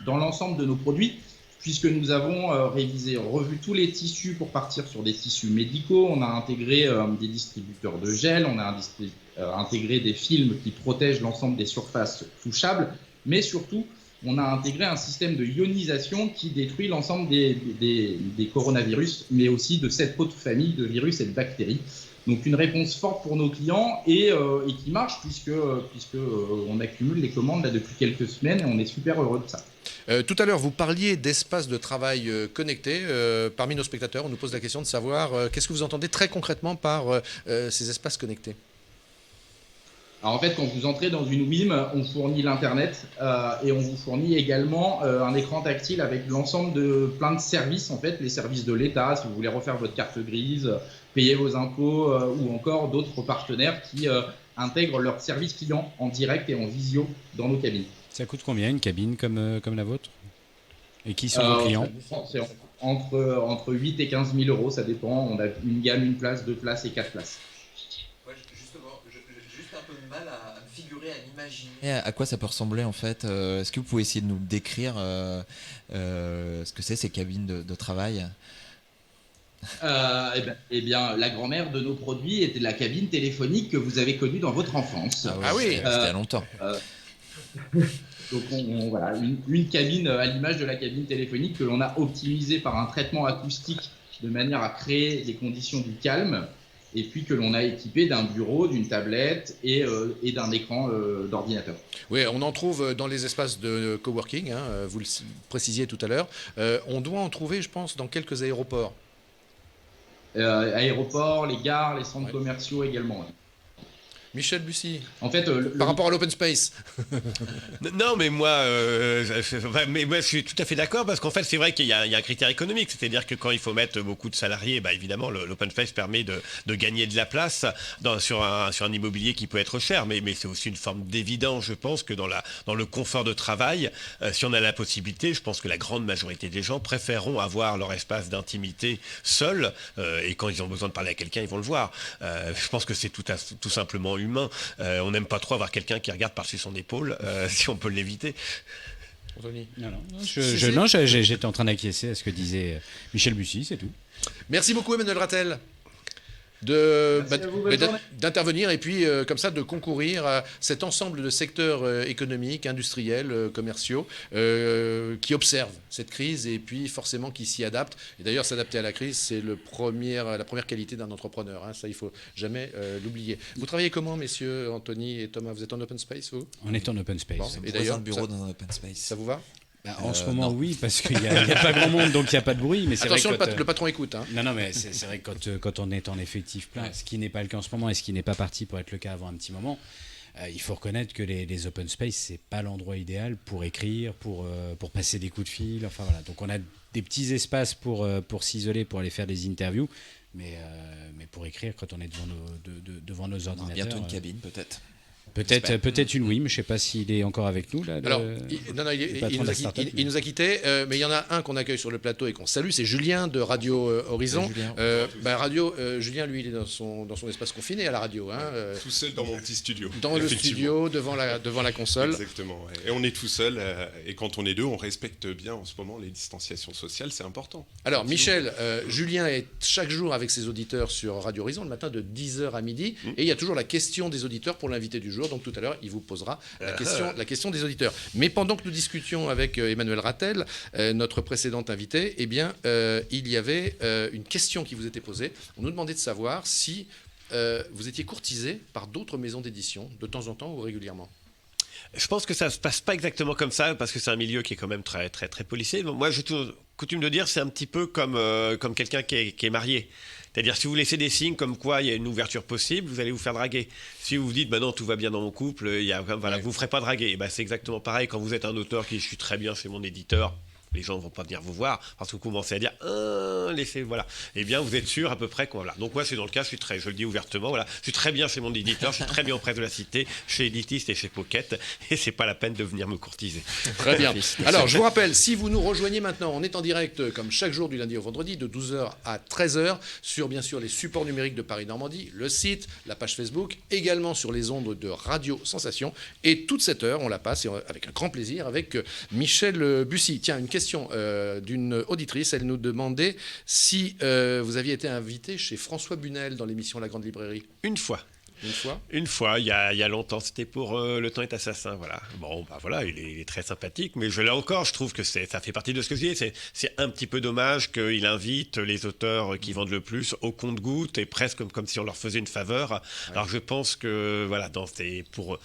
dans l'ensemble de nos produits, puisque nous avons revu tous les tissus pour partir sur des tissus médicaux. On a intégré des distributeurs de gel, on a intégré des films qui protègent l'ensemble des surfaces touchables, mais surtout, on a intégré un système de ionisation qui détruit l'ensemme des coronavirus, mais aussi de cette autre famille de virus et de bactéries. Donc une réponse forte pour nos clients et qui marche puisque on accumule les commandes là depuis quelques semaines et on est super heureux de ça. Tout à l'heure, vous parliez d'espaces de travail connectés. Parmi nos spectateurs, on nous pose la question de savoir qu'est-ce que vous entendez très concrètement par ces espaces connectés ? Alors en fait, quand vous entrez dans une WIM, on fournit l'Internet et on vous fournit également un écran tactile avec l'ensemble de plein de services, en fait, les services de l'État, si vous voulez refaire votre carte grise, payer vos impôts ou encore d'autres partenaires qui intègrent leurs services clients en direct et en visio dans nos cabines. Ça coûte combien une cabine comme la vôtre ? Et qui sont vos clients ? C'est entre 8 et 15 000 euros, ça dépend. On a une gamme, une place, 2 places et 4 places. Justement, j'ai juste un peu de mal à me figurer, à m'imaginer à quoi ça peut ressembler en fait. Est-ce que vous pouvez essayer de nous décrire ce que c'est ces cabines de travail ? Eh bien, la grand-mère de nos produits était la cabine téléphonique que vous avez connue dans votre enfance. Ah oui. C'était il y a longtemps. Donc voilà, une cabine à l'image de la cabine téléphonique que l'on a optimisée par un traitement acoustique de manière à créer des conditions du calme et puis que l'on a équipé d'un bureau, d'une tablette et d'un écran d'ordinateur. Oui, on en trouve dans les espaces de coworking, hein, vous le précisiez tout à l'heure. On doit en trouver, je pense, dans quelques aéroports. Aéroports, les gares, les centres commerciaux également. Ouais. Michel Bussy, En fait, par rapport à l'open space. Non, mais moi, je suis tout à fait d'accord parce qu'en fait, c'est vrai qu'il y a un critère économique, c'est-à-dire que quand il faut mettre beaucoup de salariés, évidemment, l'open space permet de gagner de la place sur un immobilier qui peut être cher, mais c'est aussi une forme d'évidence, je pense, que dans le confort de travail, si on a la possibilité, je pense que la grande majorité des gens préféreront avoir leur espace d'intimité seul, et quand ils ont besoin de parler à quelqu'un, ils vont le voir. Je pense que c'est tout simplement humain. On n'aime pas trop avoir quelqu'un qui regarde par-dessus son épaule, si on peut l'éviter. Anthony. Non, j'étais en train d'acquiescer à ce que disait Michel Bussy, c'est tout. Merci beaucoup, Emmanuel Rattel, d'intervenir et puis comme ça de concourir à cet ensemble de secteurs économiques, industriels, commerciaux qui observent cette crise et puis forcément qui s'y adaptent. Et d'ailleurs, s'adapter à la crise, c'est la première qualité d'un entrepreneur. Hein. Ça, il ne faut jamais l'oublier. Vous travaillez comment, messieurs, Anthony et Thomas? Vous êtes en open space, vous? On est en open space. Bon, Et et d'ailleurs, le bureau dans un open space. ça vous va? En ce moment, non. oui, parce qu'il n'y a pas grand monde, donc il n'y a pas de bruit. Mais c'est Attention, vrai que le patron écoute. Hein. Non, mais c'est vrai que quand on est en effectif plein, ce qui n'est pas le cas en ce moment et ce qui n'est pas parti pour être le cas avant un petit moment, il faut reconnaître que les open space, c'est pas l'endroit idéal pour écrire, pour passer des coups de fil. Enfin voilà, donc on a des petits espaces pour s'isoler, pour aller faire des interviews, mais pour écrire, quand on est devant nos ordinateurs. Bientôt une cabine, peut-être. Peut-être une, oui, mais je ne sais pas s'il est encore avec nous. Là, Alors, il nous a quittés, mais il y en a un qu'on accueille sur le plateau et qu'on salue, c'est Julien de Radio Horizon. Julien, lui, il est dans son espace confiné à la radio. Hein, tout seul dans mon petit studio. Dans le studio, devant la console. Exactement. Ouais. Et on est tout seul, et quand on est deux, on respecte bien en ce moment les distanciations sociales, c'est important. Alors, Michel, Julien est chaque jour avec ses auditeurs sur Radio Horizon, le matin de 10h à midi, et il y a toujours la question des auditeurs pour l'invité du jour. Donc tout à l'heure, il vous posera la question des auditeurs. Mais pendant que nous discutions avec Emmanuel Rattel, notre précédent invité, eh bien, il y avait une question qui vous était posée. On nous demandait de savoir si vous étiez courtisé par d'autres maisons d'édition, de temps en temps ou régulièrement. Je pense que ça ne se passe pas exactement comme ça, parce que c'est un milieu qui est quand même très, très, très policé. Moi, j'ai coutume de dire, c'est un petit peu comme quelqu'un qui est marié. C'est-à-dire, si vous laissez des signes comme quoi il y a une ouverture possible, vous allez vous faire draguer. Si vous vous dites, non, tout va bien dans mon couple, vous ne vous ferez pas draguer. Et c'est exactement pareil quand vous êtes un auteur qui, je suis très bien chez mon éditeur. Les gens ne vont pas venir vous voir parce que vous commencez à dire voilà. Eh bien, vous êtes sûr à peu près voilà. Donc moi, c'est dans le cas, je le dis ouvertement, voilà. Je suis très bien chez mon éditeur, je suis très bien auprès de la Cité, chez Editiste et chez Pocket, et c'est pas la peine de venir me courtiser. Très bien. Alors, je vous rappelle, si vous nous rejoignez maintenant, on est en direct comme chaque jour du lundi au vendredi, de 12h à 13h, sur bien sûr les supports numériques de Paris Normandie, le site, la page Facebook, également sur les ondes de Radio Sensation. Et toute cette heure, on la passe avec un grand plaisir avec Michel Bussy. Tiens, une question d'une auditrice, elle nous demandait si vous aviez été invité chez François Bunel dans l'émission La Grande Librairie. Une fois. Une fois, il y a longtemps, c'était pour Le Temps est assassin, voilà. Bon, voilà, il est très sympathique, mais là encore, je trouve que ça fait partie de ce que je dis. C'est un petit peu dommage qu'il invite les auteurs qui vendent le plus au compte-gouttes et presque comme si on leur faisait une faveur. Ouais. Alors je pense que, voilà, pour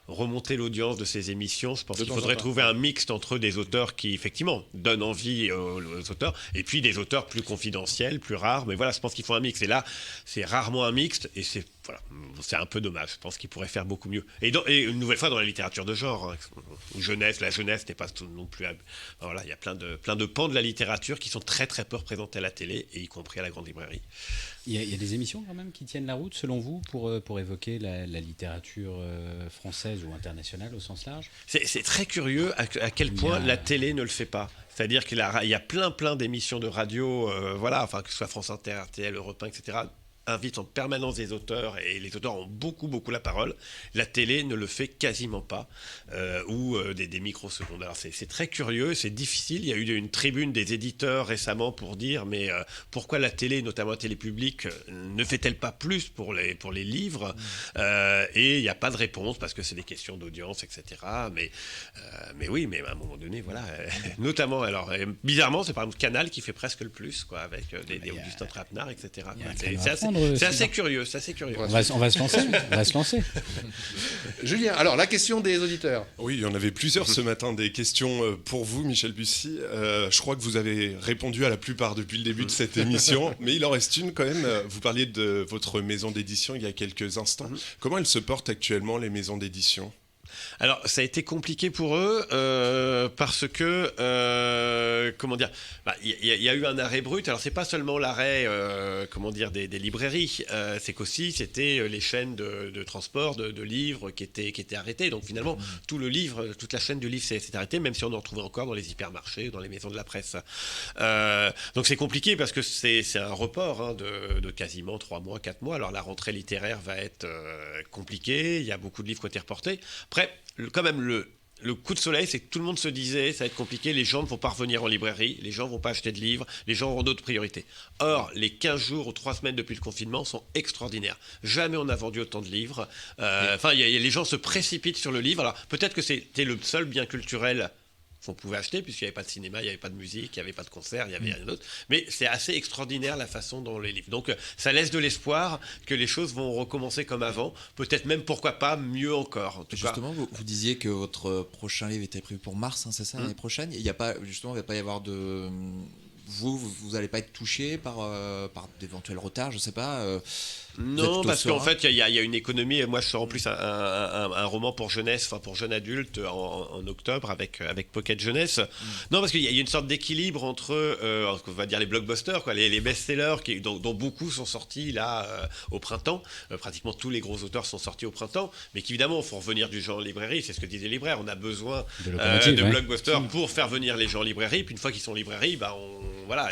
remonter l'audience de ces émissions, je pense qu'il faudrait trouver un mixte entre des auteurs qui effectivement donnent envie aux auteurs et puis des auteurs plus confidentiels, plus rares, mais voilà, je pense qu'il faut un mix et là c'est rarement un mixte et c'est un peu dommage. Je pense qu'il pourrait faire beaucoup mieux et une nouvelle fois dans la littérature de genre, la jeunesse n'est pas non plus voilà, il y a plein de pans de la littérature qui sont très très peu représentés à la télé et y compris à la Grande Librairie. Il y a des émissions quand même qui tiennent la route, selon vous, pour évoquer la littérature française ou internationale au sens large? C'est très curieux à quel point la télé ne le fait pas. C'est-à-dire qu'il y a plein d'émissions de radio, que ce soit France Inter, RTL, Europe 1, etc., invitent en permanence des auteurs et les auteurs ont beaucoup la parole. La télé ne le fait quasiment pas ou des microsecondes. Alors c'est très curieux, c'est difficile. Il y a eu une tribune des éditeurs récemment pour dire mais pourquoi la télé, notamment la télé publique, ne fait-elle pas plus pour les livres et il n'y a pas de réponse parce que c'est des questions d'audience, etc. Mais oui, mais à un moment donné, voilà. Notamment, alors bizarrement, c'est par exemple Canal qui fait presque le plus, quoi, avec des Augustin Trapenard, etc. C'est assez apprendre. C'est assez Sylvain. curieux, c'est assez curieux. On va se lancer. On va se lancer. Julien, alors la question des auditeurs. Oui, il y en avait plusieurs ce matin, des questions pour vous, Michel Bussy. Je crois que vous avez répondu à la plupart depuis le début de cette émission, mais il en reste une quand même. Vous parliez de votre maison d'édition il y a quelques instants. Comment elles se portent actuellement, les maisons d'édition ? Alors, ça a été compliqué pour eux parce que, comment dire, il y a eu un arrêt brut. Alors, c'est pas seulement l'arrêt, des librairies, c'est qu'aussi c'était les chaînes de transport de livres qui étaient arrêtées. Donc, finalement, tout le livre, toute la chaîne du livre s'est arrêtée, même si on en retrouvait encore dans les hypermarchés, dans les maisons de la presse. Donc, c'est compliqué parce que c'est un report de quasiment 3 mois, 4 mois. Alors, la rentrée littéraire va être compliquée. Il y a beaucoup de livres qui ont été reportés. Après, quand même, le coup de soleil, c'est que tout le monde se disait ça va être compliqué, les gens ne vont pas revenir en librairie, les gens ne vont pas acheter de livres, les gens auront d'autres priorités. Or, les 15 jours ou 3 semaines depuis le confinement sont extraordinaires. Jamais on n'a vendu autant de livres. Les gens se précipitent sur le livre. Alors, peut-être que c'était le seul bien culturel qu'on pouvait acheter, puisqu'il n'y avait pas de cinéma, il n'y avait pas de musique, il n'y avait pas de concert, il n'y avait rien d'autre. Mais c'est assez extraordinaire la façon dont les livres. Donc ça laisse de l'espoir que les choses vont recommencer comme avant, peut-être même, pourquoi pas, mieux encore. En tout cas. Justement, vous disiez que votre prochain livre était prévu pour mars, c'est ça, l'année prochaine. Il n'y a pas, justement, il ne va pas y avoir de... Vous n'allez pas être touché par d'éventuels retards, je ne sais pas. Non, parce qu'en fait, il y a une économie. Moi, je sors en plus un roman pour jeunesse, enfin pour jeunes adultes, en octobre avec Pocket Jeunesse. Non, parce qu'il y a une sorte d'équilibre entre, on va dire, les blockbusters, quoi, les best-sellers, dont beaucoup sont sortis là au printemps. Pratiquement tous les gros auteurs sont sortis au printemps, mais qu'évidemment, il faut revenir du genre en librairie. C'est ce que disaient les libraires. On a besoin de blockbusters pour faire venir les gens en librairie. Puis une fois qu'ils sont en librairie,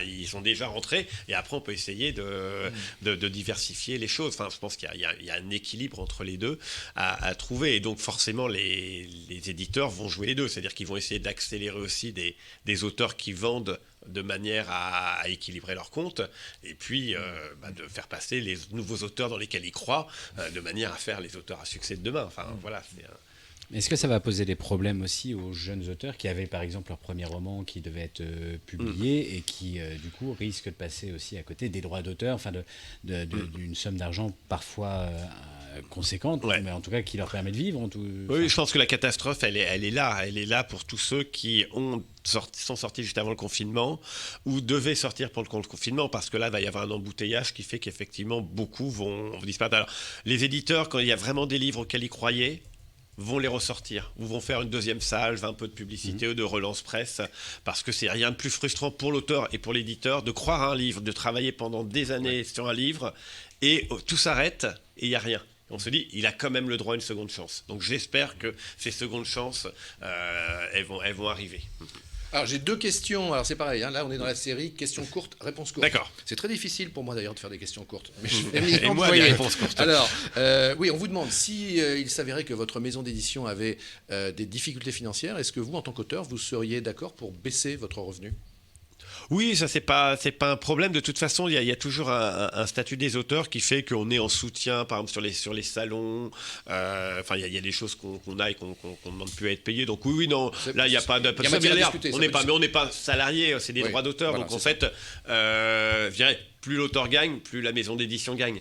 ils sont déjà rentrés. Et après, on peut essayer de diversifier les choses. Enfin, je pense qu'il y a un équilibre entre les deux à trouver. Et donc, forcément, les éditeurs vont jouer les deux. C'est-à-dire qu'ils vont essayer d'accélérer aussi des auteurs qui vendent de manière à équilibrer leur compte, et puis de faire passer les nouveaux auteurs dans lesquels ils croient, de manière à faire les auteurs à succès de demain. Enfin, voilà, c'est Est-ce que ça va poser des problèmes aussi aux jeunes auteurs qui avaient par exemple leur premier roman qui devait être publié et qui du coup risquent de passer aussi à côté des droits d'auteur, enfin d'une somme d'argent parfois conséquente, mais en tout cas qui leur permet de vivre. Oui, je pense que la catastrophe, elle est là pour tous ceux qui sont sortis juste avant le confinement ou devaient sortir pour le confinement, parce que là, il va y avoir un embouteillage qui fait qu'effectivement beaucoup vont disparaître. Alors, les éditeurs, quand il y a vraiment des livres auxquels ils croyaient, vont les ressortir, ou vont faire une deuxième salve, un peu de publicité ou de relance presse, parce que c'est rien de plus frustrant pour l'auteur et pour l'éditeur de croire à un livre, de travailler pendant des années sur un livre, et tout s'arrête, et il n'y a rien. On se dit, il a quand même le droit à une seconde chance. Donc j'espère que ces secondes chances, elles vont arriver. Alors j'ai 2 questions, alors c'est pareil, là on est dans la série questions courtes, réponses courtes. D'accord. C'est très difficile pour moi d'ailleurs de faire des questions courtes. Mais et moi des réponses courtes. Alors, oui, on vous demande si il s'avérait que votre maison d'édition avait des difficultés financières, est-ce que vous, en tant qu'auteur, vous seriez d'accord pour baisser votre revenu ? Oui, ça c'est pas un problème. De toute façon, il y a toujours un statut des auteurs qui fait qu'on est en soutien, par exemple sur les salons. Enfin, il y a des choses qu'on a et qu'on ne demande plus à être payé. Donc oui, non. Là, il n'y a pas de. On n'est pas salarié. C'est des droits d'auteur. Voilà, donc en fait, je dirais, plus l'auteur gagne, plus la maison d'édition gagne.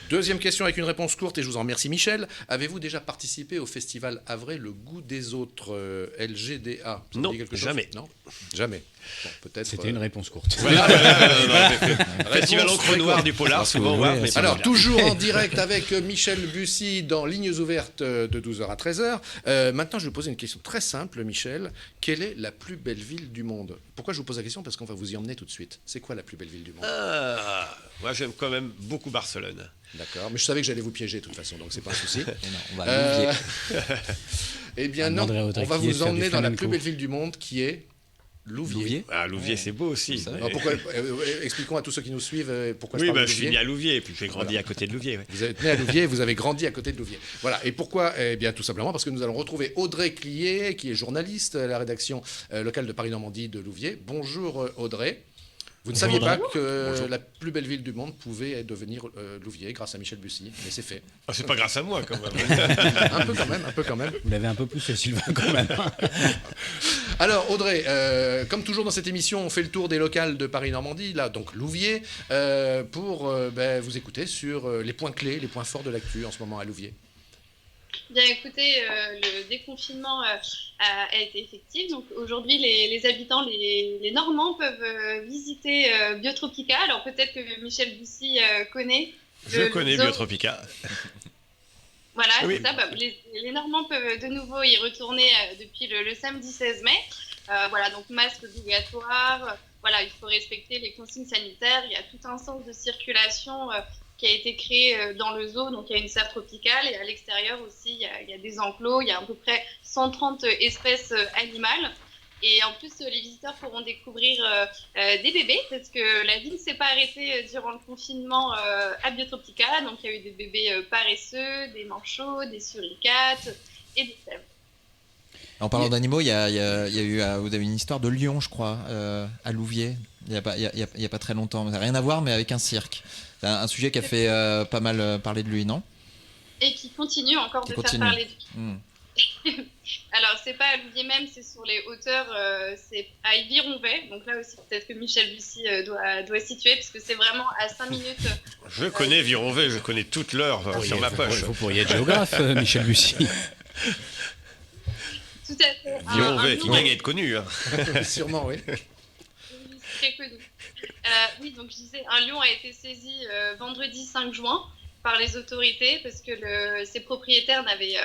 Deuxième question avec une réponse courte, et je vous en remercie, Michel. Avez-vous déjà participé au festival Havrais, Le Goût des Autres, LGDA ? Non, jamais. Non, jamais. Bon, peut-être. C'était une réponse courte. Voilà. Festival Encre Noire du Polar, souvent. Alors, toujours en direct avec Michel Bussy dans Lignes ouvertes de 12h à 13h. Maintenant, je vais vous poser une question très simple, Michel. Quelle est la plus belle ville du monde ? Pourquoi je vous pose la question ? Parce qu'on va vous y emmener tout de suite. C'est quoi la plus belle ville du monde ? Moi, j'aime quand même beaucoup Barcelone. D'accord, mais je savais que j'allais vous piéger de toute façon, donc c'est pas un souci. Non, on va l'oublier. Eh bien non, on va vous emmener dans la plus belle ville du monde qui est Louviers. Louviers, c'est beau aussi. Alors pourquoi, expliquons à tous ceux qui nous suivent pourquoi je parle de je suis Louviers. né à Louviers et puis j'ai grandi à côté de Louviers. Vous êtes né à Louviers, vous avez grandi à côté de Louviers. Voilà, et pourquoi ? Eh bien tout simplement parce que nous allons retrouver Audrey Clier, qui est journaliste à la rédaction locale de Paris-Normandie de Louviers. Bonjour Audrey. Vous ne saviez pas que Bonjour. la plus belle ville du monde pouvait devenir Louviers grâce à Michel Bussy, mais c'est fait. Ah, c'est pas grâce à moi quand même. Un peu quand même. Vous l'avez un peu poussé, Sylvain, quand même. Alors Audrey, comme toujours dans cette émission, on fait le tour des locales de Paris-Normandie, là donc Louviers, pour vous écouter sur les points clés, les points forts de l'actu en ce moment à Louviers. Bien écoutez, le déconfinement a été effectif. Donc aujourd'hui, les habitants, les Normands peuvent visiter Biotropica. Alors peut-être que Michel Bussy connaît. Je connais Biotropica. Voilà, Oui. c'est ça. Les Normands peuvent de nouveau y retourner depuis le samedi 16 mai. Voilà, donc masque obligatoire. Voilà, il faut respecter les consignes sanitaires. Il y a tout un sens de circulation qui a été créé dans le zoo. Donc il y a une serre tropicale et à l'extérieur aussi, il y a des enclos. Il y a à peu près 130 espèces animales. Et en plus, les visiteurs pourront découvrir des bébés parce que la vie ne s'est pas arrêtée durant le confinement à Biotropica. Donc, il y a eu des bébés paresseux, des manchots, des suricates et des sèvres. En parlant d'animaux, il y a eu, vous avez une histoire de lion, je crois, à Louviers, il y a pas très longtemps. Ça n'a rien à voir, mais avec un cirque. C'est un sujet qui a fait pas mal parler de lui, non? Et qui continue encore faire parler de lui. Alors, c'est pas à Louviers même, c'est sur les hauteurs, c'est à Yvironvet. Donc là aussi, peut-être que Michel Bussy doit situer, parce que c'est vraiment à 5 minutes. Je connais Vironvet, je connais toute l'heure sur ma poche. Vous pourriez être géographe, Michel Bussy. Tout à fait. Vironvet, qui gagne à être connu. Hein. Sûrement, oui. Très connu. Oui, donc je disais, un lion a été saisi vendredi 5 juin par les autorités parce que ses propriétaires n'avaient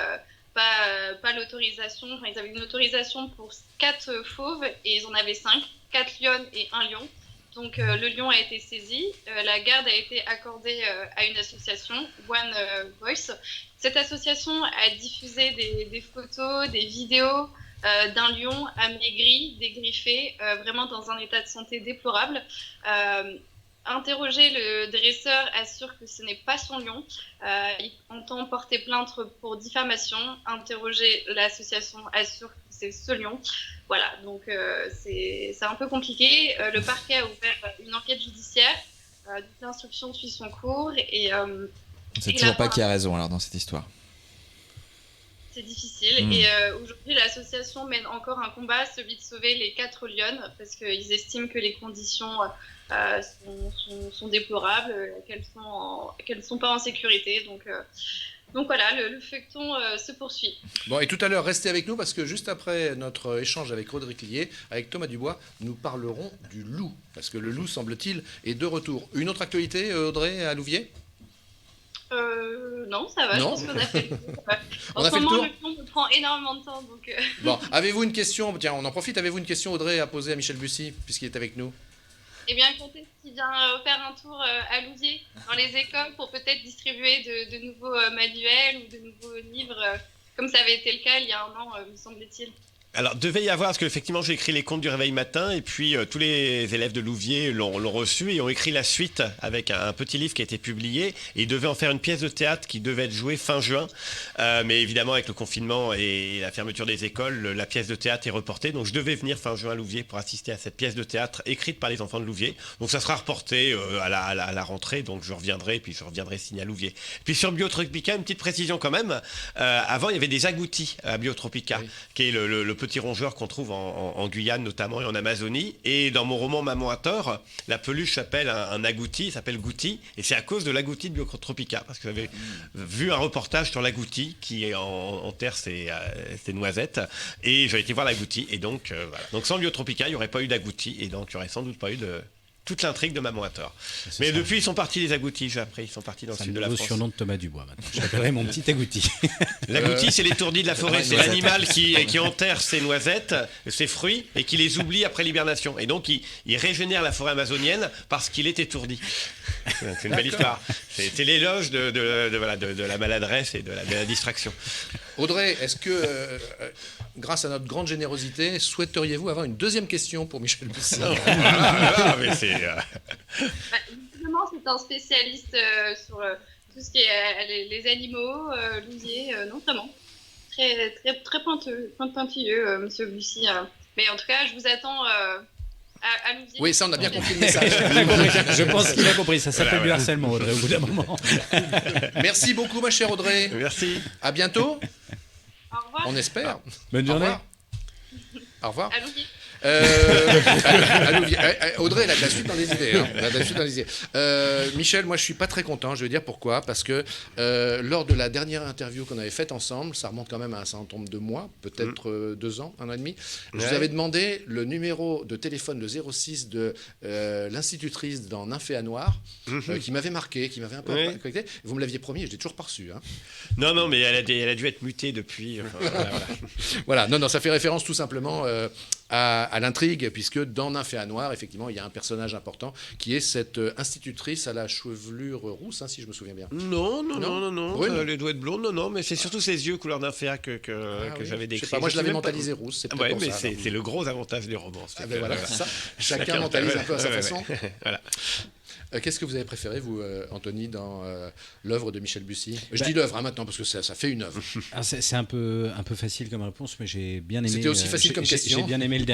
pas l'autorisation. Enfin, ils avaient une autorisation pour 4 fauves et ils en avaient 5, 4 lionnes et 1 lion. Donc le lion a été saisi, la garde a été accordée à une association, One Voice. Cette association a diffusé des photos, des vidéos d'un lion amaigri, dégriffé, vraiment dans un état de santé déplorable. Interroger le dresseur assure que ce n'est pas son lion. Il entend porter plainte pour diffamation. Interroger l'association assure que c'est ce lion. Voilà, donc c'est un peu compliqué. Le parquet a ouvert une enquête judiciaire. L'instruction suit son cours. C'est toujours pas qui a raison alors dans cette histoire. C'est difficile. Et aujourd'hui, l'association mène encore un combat, celui de sauver les 4 lionnes, parce qu'ils estiment que les conditions sont déplorables, qu'elles ne sont pas en sécurité. Donc voilà, le feuilleton se poursuit. Bon, et tout à l'heure, restez avec nous parce que juste après notre échange avec Roderick Lier, avec Thomas Dubois, nous parlerons du loup. Parce que le loup, semble-t-il, est de retour. Une autre actualité, Audrey, à Louviers ? Non, ça va, Non. je pense qu'on a fait le tour. On En a ce fait le moment, tour le temps me prend énormément de temps. Donc, Bon, avez-vous une question ? Tiens, on en profite. Avez-vous une question, Audrey, à poser à Michel Bussy, puisqu'il est avec nous ? Eh bien, comptez s'il vient faire un tour à Louviers, dans les écoles, pour peut-être distribuer de nouveaux manuels ou de nouveaux livres, comme ça avait été le cas il y a 1 an, me semble-t-il. Alors, devait y avoir, parce qu'effectivement, j'ai écrit les contes du réveil matin, et puis tous les élèves de Louviers l'ont reçu et ont écrit la suite avec un petit livre qui a été publié, et ils devaient en faire une pièce de théâtre qui devait être jouée fin juin. Mais évidemment, avec le confinement et la fermeture des écoles, la pièce de théâtre est reportée, donc je devais venir fin juin à Louviers pour assister à cette pièce de théâtre écrite par les enfants de Louviers. Donc ça sera reporté à la rentrée, donc je reviendrai, puis je reviendrai signer à Louviers. Puis sur Biotropica, une petite précision quand même, avant il y avait des agoutis à Biotropica, oui, qui est le petit rongeur qu'on trouve en Guyane notamment et en Amazonie. Et dans mon roman Maman à tort, la peluche s'appelle un agouti, il s'appelle Gouti, et c'est à cause de l'agouti de Biotropica, parce que j'avais vu un reportage sur l'agouti qui enterre ses noisettes, et j'ai été voir l'agouti, et donc voilà. Donc sans Biotropica, il n'y aurait pas eu d'agouti, et donc il n'y aurait sans doute pas eu de toute l'intrigue de Maman à tort. Mais ça, depuis, ils sont partis, les agoutis, j'ai appris. Ils sont partis dans le sud de la France. C'est le surnom de Thomas Dubois, maintenant. Je l'appellerai mon petit agouti. L'agouti, c'est l'étourdi de la forêt. C'est l'animal qui enterre ses noisettes, ses fruits, et qui les oublie après l'hibernation. Et donc, il régénère la forêt amazonienne parce qu'il est étourdi. C'est une belle histoire. C'est l'éloge de la maladresse et de la distraction. Audrey, est-ce que, grâce à notre grande générosité, souhaiteriez-vous avoir une deuxième question pour Michel Bussy ? Évidemment, c'est un spécialiste sur tout ce qui est les animaux, Louviers, non, vraiment. Très pointilleux, monsieur Bussy. Mais en tout cas, je vous attends à Louviers. Oui, ça, on a bien compris le message. Je pense qu'il a compris. Ça s'appelle du harcèlement, Audrey, au bout d'un moment. Merci beaucoup, ma chère Audrey. Merci. À bientôt. Au revoir. On espère. Bonne Au journée. revoir. Au revoir. À Louviers. Audrey, elle a de la suite dans les idées. Hein. Elle a de la suite dans les idées. Michel, moi je suis pas très content, je vais dire pourquoi. Parce que lors de la dernière interview qu'on avait faite ensemble, ça remonte quand même à un certain nombre de mois, peut-être 2 ans, 1 an et demi, je vous avais demandé le numéro de téléphone, le 06 de l'institutrice dans Nymphéa à Noir, qui m'avait marqué, qui m'avait un peu connecté. Vous me l'aviez promis et je l'ai toujours pas reçu. Hein. Non, mais elle a dû être mutée depuis. Voilà, non, ça fait référence tout simplement à l'intrigue, puisque dans Nymphéa Noir, effectivement, il y a un personnage important qui est cette institutrice à la chevelure rousse, hein, si je me souviens bien. Non, Brune. les doigts de blonde, non, mais c'est surtout ses yeux couleur Nymphéa que j'avais décrit. Je sais pas, moi je l'avais mentalisé rousse, c'est peut-être Ouais, pour mais ça. c'est le gros avantage des romans. Voilà, ça. Chacun mentalise un peu à sa façon. Voilà. Qu'est-ce que vous avez préféré, vous, Anthony, dans l'œuvre de Michel Bussy ? Je dis l'œuvre maintenant, parce que ça fait une œuvre. Alors, c'est un peu facile comme réponse, mais j'ai bien aimé. C'était aussi facile comme question. J'ai bien aimé le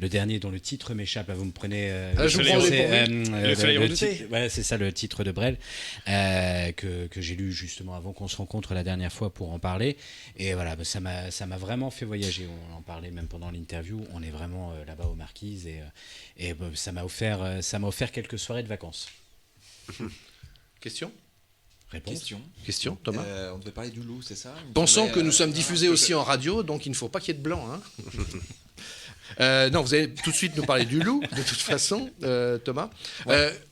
dernier dont le titre m'échappe. Vous me prenez. Je vous prends le Soleil redouté. Voilà, c'est ça le titre de Brel que j'ai lu justement avant qu'on se rencontre la dernière fois pour en parler. Et voilà, ça m'a vraiment fait voyager. On en parlait même pendant l'interview. On est vraiment là-bas aux Marquises et ça m'a offert quelques soirées de vacances. Question ? Réponse. Question, Thomas ? On devait parler du loup, c'est ça? Pensons que nous sommes diffusés aussi en radio, donc il ne faut pas qu'il y ait de blanc. Hein. Non, vous allez tout de suite nous parler du loup, de toute façon, Thomas.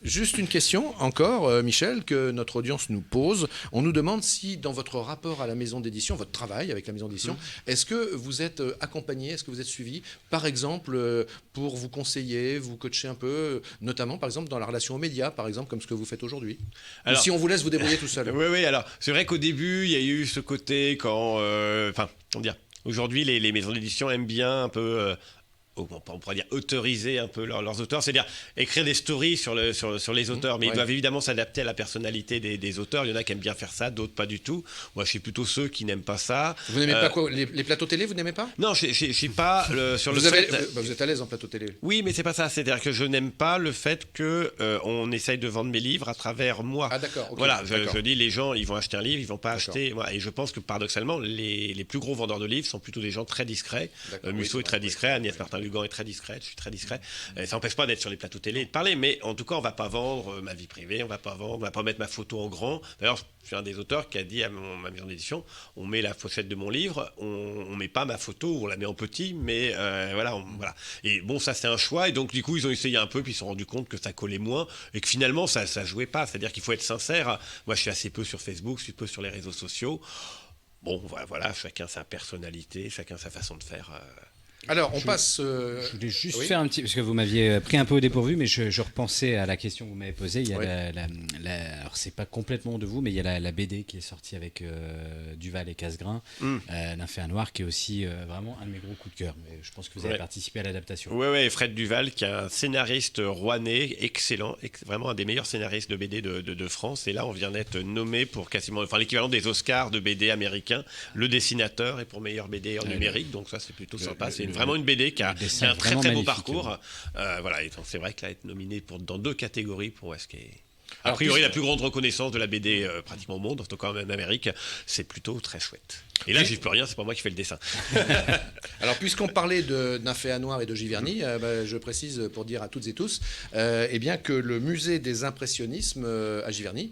Juste une question encore, Michel, que notre audience nous pose. On nous demande si, dans votre rapport à la maison d'édition, votre travail avec la maison d'édition, est-ce que vous êtes accompagné, est-ce que vous êtes suivi, par exemple, pour vous conseiller, vous coacher un peu, notamment, par exemple, dans la relation aux médias, par exemple, comme ce que vous faites aujourd'hui. Ou si on vous laisse vous débrouiller tout seul. Oui, alors, c'est vrai qu'au début, il y a eu ce côté quand... comment dire ? Aujourd'hui, les maisons d'édition aiment bien un peu... on pourrait dire autoriser un peu leurs auteurs, c'est-à-dire écrire des stories sur les auteurs, mais ils doivent évidemment s'adapter à la personnalité des auteurs. Il y en a qui aiment bien faire ça, d'autres pas du tout. Moi, je suis plutôt ceux qui n'aiment pas ça. Vous n'aimez pas quoi, les plateaux télé, vous n'aimez pas? Non, je suis pas sur le fait. Vous êtes à l'aise en plateau télé. Oui, mais c'est pas ça. C'est-à-dire que je n'aime pas le fait que on essaye de vendre mes livres à travers moi. Ah d'accord. Okay, voilà, je dis les gens, ils vont acheter un livre, ils vont pas acheter. Voilà, et je pense que paradoxalement, les plus gros vendeurs de livres sont plutôt des gens très discrets. Musso est très discret, Agnès Martin-Lugan est très discrète. Je suis très discret. Ça n'empêche pas d'être sur les plateaux télé et de parler, mais en tout cas, on ne va pas vendre ma vie privée, on ne va pas mettre ma photo en grand. D'ailleurs, je suis un des auteurs qui a dit à ma maison d'édition, on met la pochette de mon livre, on ne met pas ma photo, on la met en petit, mais voilà. Et bon, ça c'est un choix, et donc du coup, ils ont essayé un peu, puis ils se sont rendus compte que ça collait moins, et que finalement, ça ne jouait pas. C'est-à-dire qu'il faut être sincère. Moi, je suis assez peu sur Facebook, je suis peu sur les réseaux sociaux. Bon, voilà, chacun sa personnalité, chacun sa façon de faire. Alors, on passe... Je voulais juste faire un petit... Parce que vous m'aviez pris un peu au dépourvu, mais je repensais à la question que vous m'avez posée. Il y a alors, c'est pas complètement de vous, mais il y a la BD qui est sortie avec Duval et Casgrain, Nymphéa Noir, qui est aussi vraiment un de mes gros coups de cœur. Mais je pense que vous avez participé à l'adaptation. Oui, Fred Duval, qui est un scénariste rouennais excellent, vraiment un des meilleurs scénaristes de BD de France. Et là, on vient d'être nommé pour quasiment... Enfin, l'équivalent des Oscars de BD américains, le dessinateur, et pour meilleure BD en numérique. Donc ça, c'est plutôt sympa. C'est vraiment une BD qui a un très très beau parcours. Voilà, et c'est vrai qu'elle a été nominée dans 2 catégories pour ce qui est... A priori, la plus grande reconnaissance de la BD pratiquement au monde, en tout cas en Amérique, c'est plutôt très chouette. Et là, j'y peux rien, c'est pas moi qui fais le dessin. Alors, puisqu'on parlait de Nymphéa Noir et de Giverny, je précise pour dire à toutes et tous bien que le musée des impressionnismes à Giverny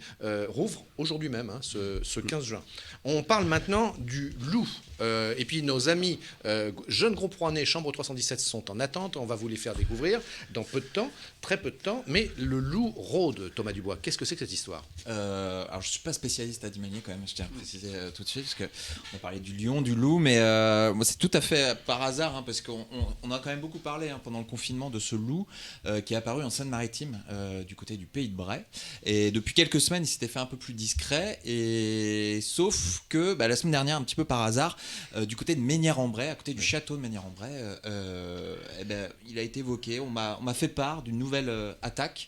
rouvre aujourd'hui même, ce 15 juin. On parle maintenant du loup. Et puis nos amis Jeunes Groupes Rouennais, Chambre 317 sont en attente. On va vous les faire découvrir dans peu de temps, très peu de temps. Mais le loup rôde, Thomas Dubois. Qu'est-ce que c'est que cette histoire? Alors je suis pas spécialiste à Dimanier quand même, je tiens à préciser tout de suite, parce qu'on a parlé du lion, du loup, mais moi c'est tout à fait par hasard, parce qu'on a quand même beaucoup parlé pendant le confinement de ce loup qui est apparu en Seine-Maritime, du côté du Pays de Bray. Et depuis quelques semaines, il s'était fait un peu plus discret, et sauf que la semaine dernière, un petit peu par hasard, du côté de Mesnières-en-Bray, à côté du château de Mesnières-en-Bray, il a été évoqué. On m'a fait part d'une nouvelle attaque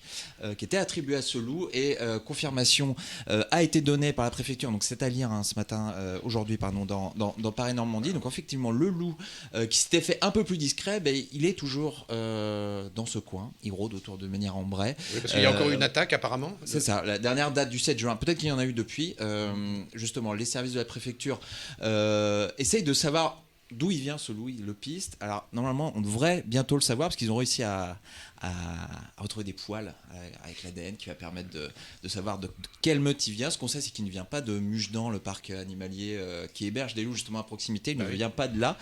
qui était attribuée à ce loup, et confirmation a été donnée par la préfecture. Donc c'est à lire ce matin, aujourd'hui, pardon, dans Paris-Normandie. Donc effectivement, le loup qui s'était fait un peu plus discret, il est toujours dans ce coin. Il rôde autour de Menhir-en-Bray. Oui, parce qu'il y a encore une attaque apparemment. C'est ça, la dernière date du 7 juin. Peut-être qu'il y en a eu depuis. Justement, les services de la préfecture essayent de savoir d'où il vient ce loup, ils le pistent. Alors normalement, on devrait bientôt le savoir parce qu'ils ont réussi à retrouver des poils avec l'ADN qui va permettre de savoir de quelle meute il vient. Ce qu'on sait, c'est qu'il ne vient pas de Mugedan, le parc animalier qui héberge des loups justement à proximité. Il ne vient pas de là.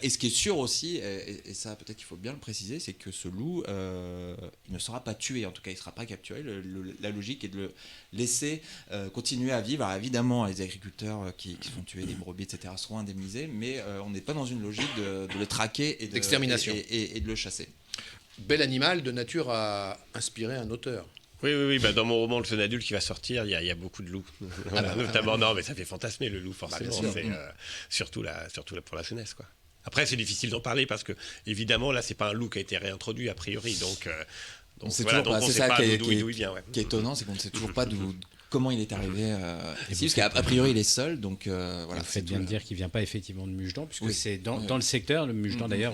Et ce qui est sûr aussi, et ça peut-être qu'il faut bien le préciser, c'est que ce loup, il ne sera pas tué. En tout cas, il ne sera pas capturé. La logique est de le laisser continuer à vivre. Alors évidemment, les agriculteurs qui font tuer des brebis, etc., seront indemnisés, mais on n'est pas dans une logique de le traquer et d'extermination et de le chasser. Bel animal de nature à inspirer un auteur. Oui. Dans mon roman Le Jeune Adulte qui va sortir, il y a beaucoup de loups. Voilà, notamment, non, mais ça fait fantasmer le loup, forcément. C'est, surtout pour la jeunesse, quoi. Après, c'est difficile d'en parler parce que, évidemment, là, c'est pas un loup qui a été réintroduit a priori. Donc on sait voilà, toujours donc pas. on C'est sait ça pas qui d'où il vient. Ouais. Est étonnant, c'est qu'on ne sait toujours pas comment il est arrivé ici, parce qu'a priori il est seul, donc voilà. Vous faites bien de dire qu'il ne vient pas effectivement de Mugedan, puisque Oui. c'est dans le secteur, le Mugedan d'ailleurs,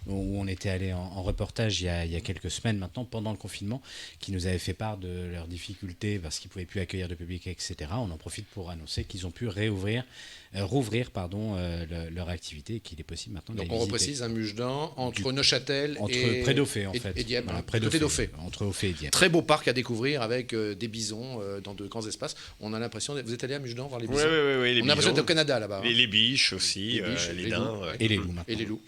où on était allé en reportage il y a quelques semaines maintenant, pendant le confinement, qui nous avait fait part de leurs difficultés parce qu'ils ne pouvaient plus accueillir de public, etc. On en profite pour annoncer qu'ils ont pu rouvrir leur activité et qu'il est possible maintenant Donc d'aller on visiter. reprécise un Mugedan entre Neuchâtel et près d'Auffay en fait. Et Dieppe, Voilà, côté d'Auffay. Entre Auffay et Dieppe. Très beau parc à découvrir avec des bisons dans de grands espaces. On a l'impression. Vous êtes allé à Mugedan voir les bisons? Oui, les on a l'impression bisons. d'être au Canada là-bas. Les biches aussi, les daims. Et les loups maintenant. Et les loups.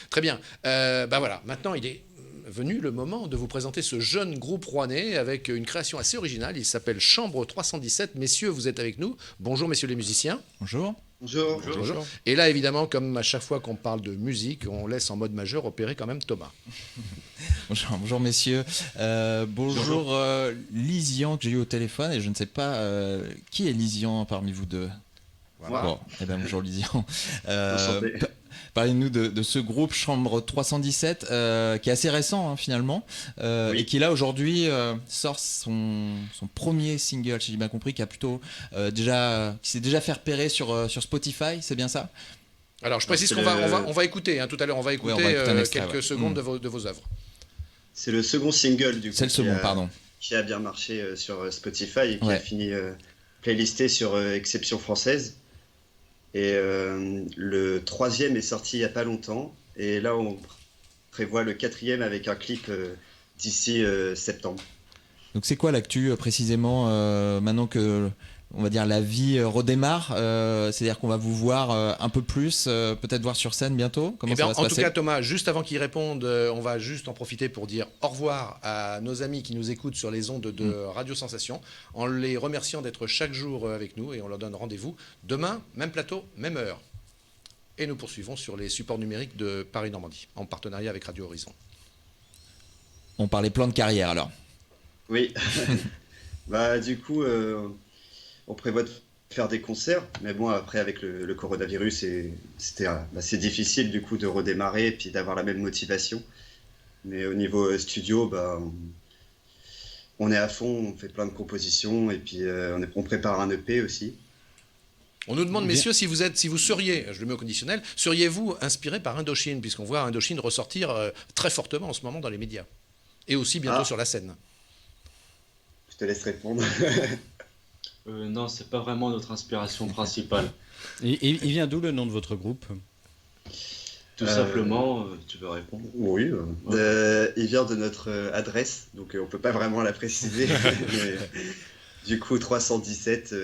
Très bien. Voilà. Maintenant, il est venu le moment de vous présenter ce jeune groupe rouennais avec une création assez originale. Il s'appelle Chambre 317. Messieurs, vous êtes avec nous. Bonjour, messieurs les musiciens. Bonjour. Bonjour. Et là, évidemment, comme à chaque fois qu'on parle de musique, on laisse en mode majeur opérer quand même Thomas. Bonjour messieurs. Bonjour Lysian que j'ai eu au téléphone et je ne sais pas qui est Lysian parmi vous deux. Voilà. Bon, bonjour Lysian. Parlez-nous de ce groupe Chambre 317 qui est assez récent finalement et qui là aujourd'hui sort son premier single, si j'ai bien compris, qui a plutôt qui s'est déjà fait repérer sur Spotify, c'est bien ça? Alors je précise qu'on va écouter tout à l'heure, on va écouter extrait, quelques secondes de vos œuvres. C'est le second single du coup. C'est le second, pardon. Qui a bien marché sur Spotify et qui a fini playlisté sur Exception Française. Et le troisième est sorti il n'y a pas longtemps. Et là, on prévoit le quatrième avec un clip d'ici septembre. Donc c'est quoi l'actu précisément maintenant que on va dire la vie redémarre, c'est-à-dire qu'on va vous voir un peu plus, peut-être voir sur scène bientôt. Comment ça va se passer ? En tout cas, Thomas, juste avant qu'il réponde, on va juste en profiter pour dire au revoir à nos amis qui nous écoutent sur les ondes de Radio Sensation, en les remerciant d'être chaque jour avec nous et on leur donne rendez-vous demain, même plateau, même heure. Et nous poursuivons sur les supports numériques de Paris-Normandie, en partenariat avec Radio Horizon. On parlait plan de carrière alors. Oui. Du coup, on prévoit de faire des concerts, mais bon, après avec le coronavirus, c'était assez difficile du coup de redémarrer et puis d'avoir la même motivation. Mais au niveau studio, on est à fond, on fait plein de compositions et puis on prépare un EP aussi. On nous demande, messieurs, si vous seriez, je le mets au conditionnel, seriez-vous inspiré par Indochine, puisqu'on voit Indochine ressortir très fortement en ce moment dans les médias, et aussi bientôt sur la scène. Je te laisse répondre. Non, c'est pas vraiment notre inspiration principale. Il vient d'où le nom de votre groupe ? Tout simplement, tu veux répondre ? Oui, il vient de notre adresse, donc on peut pas vraiment la préciser. Mais, du coup, 317,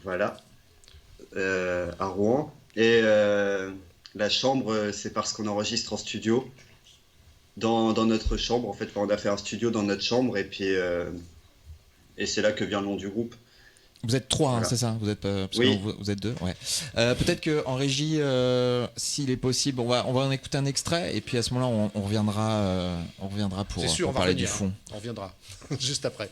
voilà, à Rouen. Et la chambre, c'est parce qu'on enregistre en studio, dans notre chambre. En fait, on a fait un studio dans notre chambre, et puis et c'est là que vient le nom du groupe. Vous êtes trois, voilà. C'est ça? Vous êtes, oui. Vous êtes deux, ouais. Peut-être qu'en régie, s'il est possible, on va en écouter un extrait et puis à ce moment-là, on reviendra pour parler du fond. On reviendra juste après.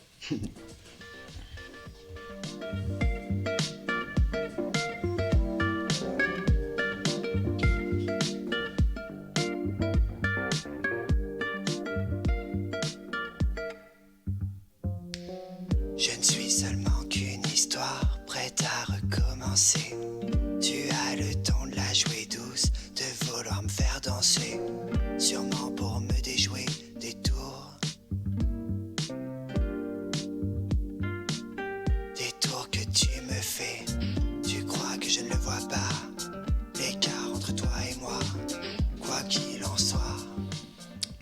Je ne suis seulement qu'une histoire prête à recommencer. vois pas l'écart entre toi et moi, quoi qu'il en soit.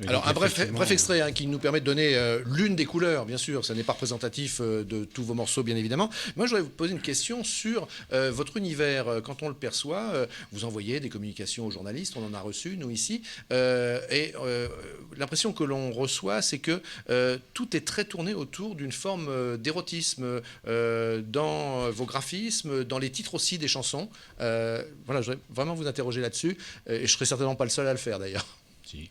Alors un bref extrait hein, qui nous permet de donner l'une des couleurs, bien sûr, ça n'est pas représentatif de tous vos morceaux, bien évidemment. Moi, je voudrais vous poser une question sur votre univers. Quand on le perçoit, vous envoyez des communications aux journalistes, on en a reçu, nous, ici, et l'impression que l'on reçoit, c'est que tout est très tourné autour d'une forme d'érotisme dans vos graphismes, dans les titres aussi des chansons. Voilà, je voudrais vraiment vous interroger là-dessus, et je serai certainement pas le seul à le faire, d'ailleurs. Si.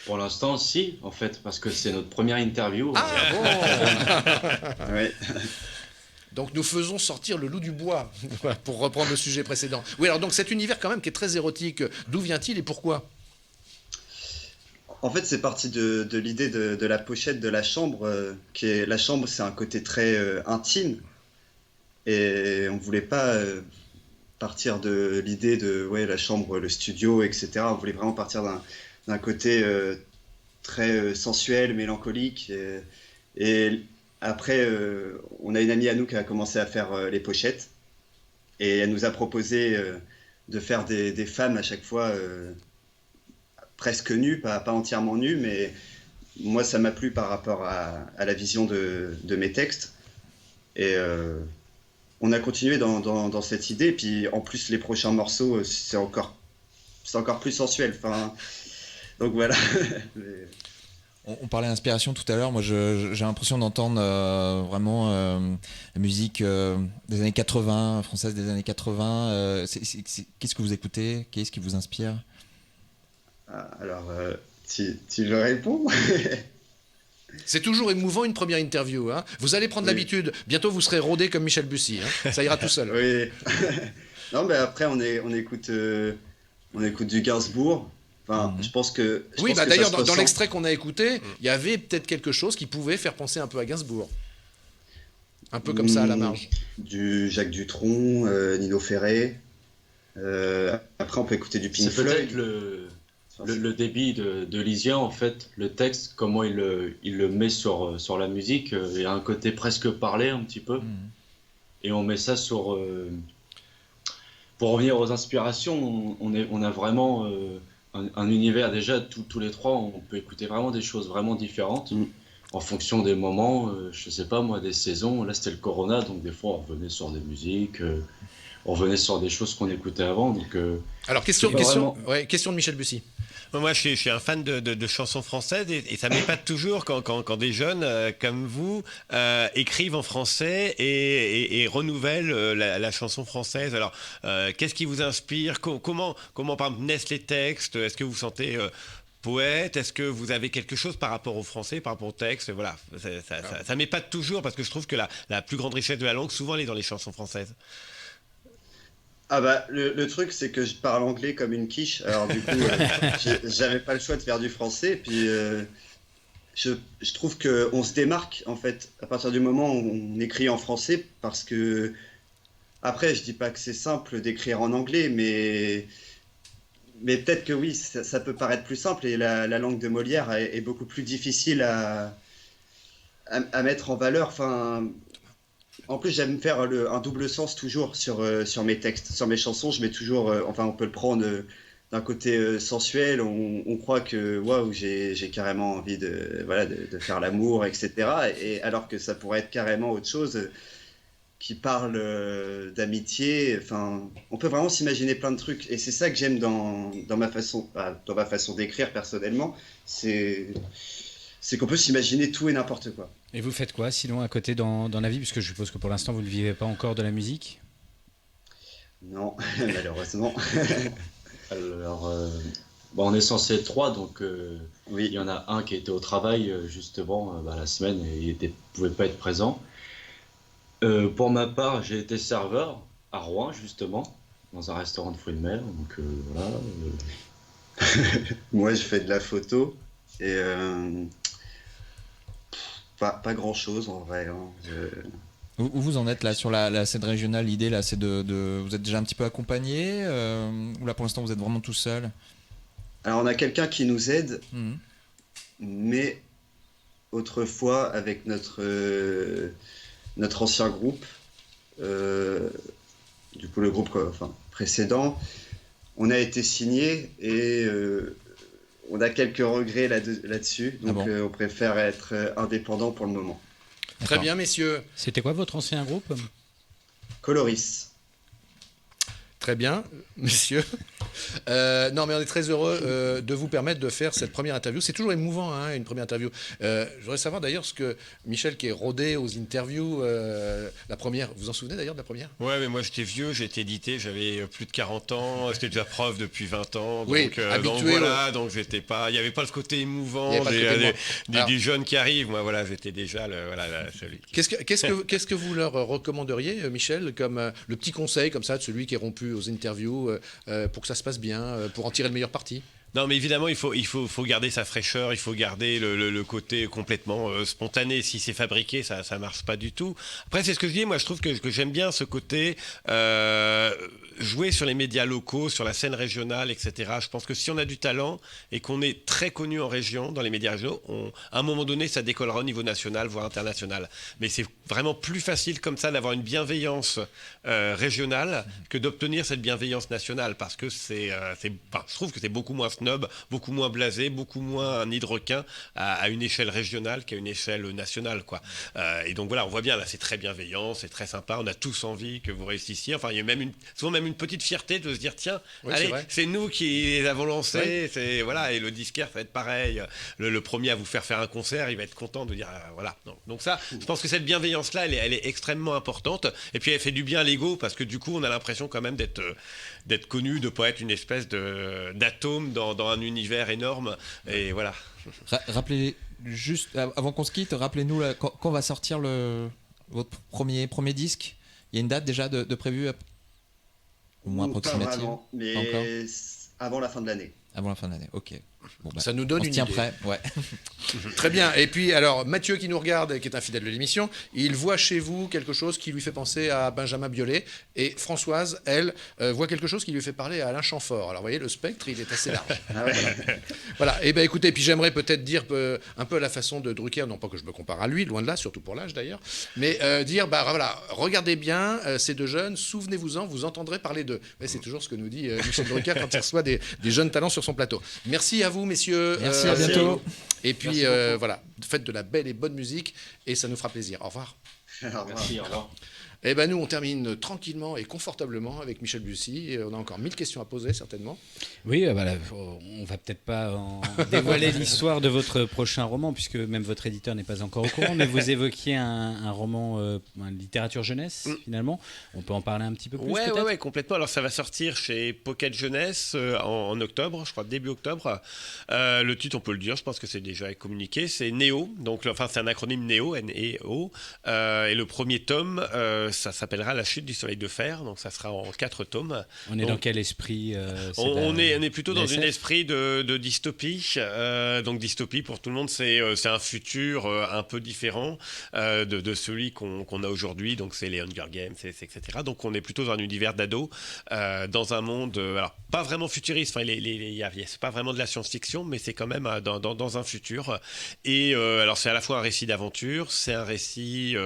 Pour l'instant, si, en fait, parce que c'est notre première interview. Ah bon. Ouais. Donc nous faisons sortir le loup du bois, pour reprendre le sujet précédent. Oui, alors donc cet univers quand même qui est très érotique, d'où vient-il et pourquoi? En fait, c'est parti de l'idée de la pochette de la chambre, qui est la chambre, c'est un côté très intime, et on voulait pas partir de l'idée de la chambre, le studio, etc. On voulait vraiment partir d'un côté très sensuel, mélancolique. Et après, on a une amie à nous qui a commencé à faire les pochettes. Et elle nous a proposé de faire des femmes à chaque fois presque nues, pas entièrement nues. Mais moi, ça m'a plu par rapport à la vision de mes textes. Et on a continué dans cette idée. Puis en plus, les prochains morceaux, c'est encore plus sensuel. Enfin, donc voilà. On parlait d'inspiration tout à l'heure. Moi, j'ai l'impression d'entendre vraiment la musique des années 80, française des années 80. Qu'est-ce que vous écoutez? Qu'est-ce qui vous inspire? Alors, tu le réponds? C'est toujours émouvant une première interview. Hein. Vous allez prendre l'habitude. Bientôt, vous serez rodé comme Michel Bussy. Hein. Ça ira tout seul. Oui. Non, mais après, on écoute du Gainsbourg. Enfin, je pense que. D'ailleurs, dans l'extrait qu'on a écouté, il y avait peut-être quelque chose qui pouvait faire penser un peu à Gainsbourg. Un peu comme ça à la marge. Du Jacques Dutronc, Nino Ferré. Après, on peut écouter du Pink Floyd. C'est peut-être le débit de Lysien, en fait, le texte, comment il le met sur la musique, il y a un côté presque parlé un petit peu, et on met ça sur... pour revenir aux inspirations, on a vraiment un univers déjà, tous les trois, on peut écouter vraiment des choses vraiment différentes, en fonction des moments, je sais pas moi, des saisons, là c'était le Corona, donc des fois on revenait sur des musiques... on revenait sur des choses qu'on écoutait avant. Donc, alors, question de Michel Bussy. Moi, je suis un fan de chansons françaises et ça m'épate toujours quand des jeunes comme vous écrivent en français et renouvellent la chanson française. Alors, qu'est-ce qui vous inspire? Comment par exemple, naissent les textes? Est-ce que vous vous sentez poète? Est-ce que vous avez quelque chose par rapport au français, par rapport au texte? Voilà, ça m'épate toujours parce que je trouve que la plus grande richesse de la langue, souvent, elle est dans les chansons françaises. Ah bah le truc c'est que je parle anglais comme une quiche, alors du coup j'avais pas le choix de faire du français, puis je trouve qu'on se démarque en fait à partir du moment où on écrit en français, parce que après je dis pas que c'est simple d'écrire en anglais, mais peut-être que oui, ça peut paraître plus simple, et la langue de Molière est beaucoup plus difficile à mettre en valeur. Enfin, en plus, j'aime faire un double sens toujours sur mes textes, sur mes chansons. Je mets toujours, on peut le prendre d'un côté sensuel. On croit que waouh, j'ai carrément envie de faire l'amour, etc. Et alors que ça pourrait être carrément autre chose qui parle d'amitié. Enfin, on peut vraiment s'imaginer plein de trucs. Et c'est ça que j'aime dans ma façon d'écrire personnellement. C'est qu'on peut s'imaginer tout et n'importe quoi. Et vous faites quoi sinon à côté dans la vie, puisque je suppose que pour l'instant vous ne vivez pas encore de la musique? Non, malheureusement. Alors, on est censé être trois, donc oui. Il y en a un qui était au travail justement la semaine et il ne pouvait pas être présent. Pour ma part, j'ai été serveur à Rouen justement, dans un restaurant de fruits de mer, donc voilà. Moi je fais de la photo et... Pas grand chose en vrai. Où vous en êtes là sur la scène régionale? L'idée là, c'est vous êtes déjà un petit peu accompagné ou là pour l'instant vous êtes vraiment tout seul? Alors on a quelqu'un qui nous aide, mais autrefois avec notre ancien groupe, du coup, le groupe précédent. On a été signé et on a quelques regrets là-dessus. Donc, on préfère être indépendant pour le moment. Très bien, messieurs. C'était quoi votre ancien groupe ? Coloris. Très bien, messieurs. Non, mais on est très heureux de vous permettre de faire cette première interview. C'est toujours émouvant, hein, une première interview. Je voudrais savoir d'ailleurs ce que Michel, qui est rodé aux interviews, la première, vous vous en souvenez d'ailleurs de la première ? Ouais, mais moi j'étais vieux, j'ai été édité, j'avais plus de 40 ans, j'étais déjà prof depuis 20 ans. Oui, donc habitué. Voilà, donc j'étais pas, il n'y avait pas le côté émouvant des jeunes qui arrivent. Moi, voilà, j'étais déjà celui. Qu'est-ce que vous leur recommanderiez, Michel, comme le petit conseil comme ça de celui qui est rompu aux interviews pour que ça se passe bien, pour en tirer le meilleur parti ? Non, mais évidemment, il faut garder sa fraîcheur, il faut garder le côté complètement spontané. Si c'est fabriqué, ça marche pas du tout. Après, c'est ce que je dis, moi je trouve que j'aime bien ce côté jouer sur les médias locaux, sur la scène régionale, etc. Je pense que si on a du talent et qu'on est très connu en région, dans les médias régionaux, à un moment donné, ça décollera au niveau national, voire international. Mais c'est vraiment plus facile comme ça d'avoir une bienveillance régionale que d'obtenir cette bienveillance nationale, parce que je trouve que c'est beaucoup moins snob, beaucoup moins blasé, beaucoup moins un nid de requin à une échelle régionale qu'à une échelle nationale, quoi. Et donc voilà, on voit bien là, c'est très bienveillant, c'est très sympa, on a tous envie que vous réussissiez. Enfin, il y a souvent même une petite fierté de se dire tiens, oui, allez, c'est nous qui les avons lancés, voilà, et le disquaire va être pareil. Le premier à vous faire un concert, il va être content de dire voilà. Donc ça, je pense que cette bienveillance là, elle est extrêmement importante. Et puis elle fait du bien à l'ego, parce que du coup, on a l'impression quand même d'être connu, de pas être une espèce d'atome dans un univers énorme. Et voilà. Rappelez juste, avant qu'on se quitte, rappelez-nous là, quand va sortir votre premier disque. Il y a une date déjà de prévue, au moins approximative. Pas vraiment, mais avant la fin de l'année. Avant la fin de l'année, ok. Bon, ça nous donne une idée. Prêt, ouais. Très bien. Et puis, alors, Mathieu qui nous regarde, qui est un fidèle de l'émission, il voit chez vous quelque chose qui lui fait penser à Benjamin Biolay. Et Françoise, elle, voit quelque chose qui lui fait parler à Alain Chamfort. Alors, vous voyez, le spectre, il est assez large. Voilà. Et bien, écoutez, puis j'aimerais peut-être dire un peu à la façon de Drucker, non pas que je me compare à lui, loin de là, surtout pour l'âge d'ailleurs, mais dire, voilà, regardez bien ces deux jeunes, souvenez-vous-en, vous entendrez parler d'eux. C'est toujours ce que nous dit Michel Drucker quand il reçoit des jeunes talents sur son plateau. Merci à vous, messieurs. Merci, à bientôt. Et puis, voilà, faites de la belle et bonne musique et ça nous fera plaisir. Au revoir. Merci, au revoir. Eh ben nous, on termine tranquillement et confortablement avec Michel Bussy. On a encore 1000 questions à poser, certainement. Oui, on va peut-être pas en dévoiler l'histoire de votre prochain roman, puisque même votre éditeur n'est pas encore au courant, mais vous évoquiez un roman, une littérature jeunesse, finalement. On peut en parler un petit peu plus, peut-être ? Ouais, complètement. Alors, ça va sortir chez Pocket Jeunesse en octobre, je crois, début octobre. Le titre, on peut le dire, je pense que c'est déjà communiqué, c'est Néo. Donc, c'est un acronyme Néo, N-E-O. Et le premier tome... ça s'appellera La chute du soleil de fer, donc ça sera en 4 tomes. On est dans quel esprit on est plutôt dans un esprit de dystopie. Donc dystopie, pour tout le monde, c'est un futur un peu différent de celui qu'on a aujourd'hui. Donc c'est les Hunger Games, etc. Donc on est plutôt dans un univers d'ados, dans un monde, alors pas vraiment futuriste, enfin, c'est pas vraiment de la science-fiction, mais c'est quand même dans un futur. Et alors c'est à la fois un récit d'aventure, c'est un récit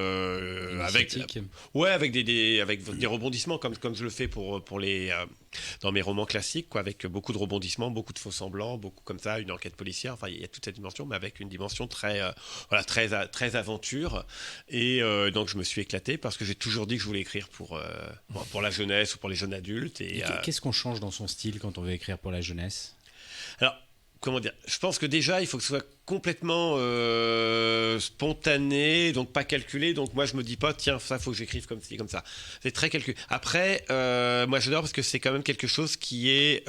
avec des rebondissements comme je le fais pour dans mes romans classiques, quoi, avec beaucoup de rebondissements, beaucoup de faux semblants, beaucoup comme ça, une enquête policière. Enfin, il y a toute cette dimension, mais avec une dimension très aventure. Et donc je me suis éclaté parce que j'ai toujours dit que je voulais écrire pour la jeunesse ou pour les jeunes adultes. Et qu'est-ce qu'on change dans son style quand on veut écrire pour la jeunesse ? Alors, comment dire ? Je pense que déjà, il faut que ce soit complètement spontané, donc pas calculé. Donc moi, je me dis pas, tiens, ça, faut que j'écrive comme ci, comme ça. C'est très calculé. Après, moi, j'adore parce que c'est quand même quelque chose qui est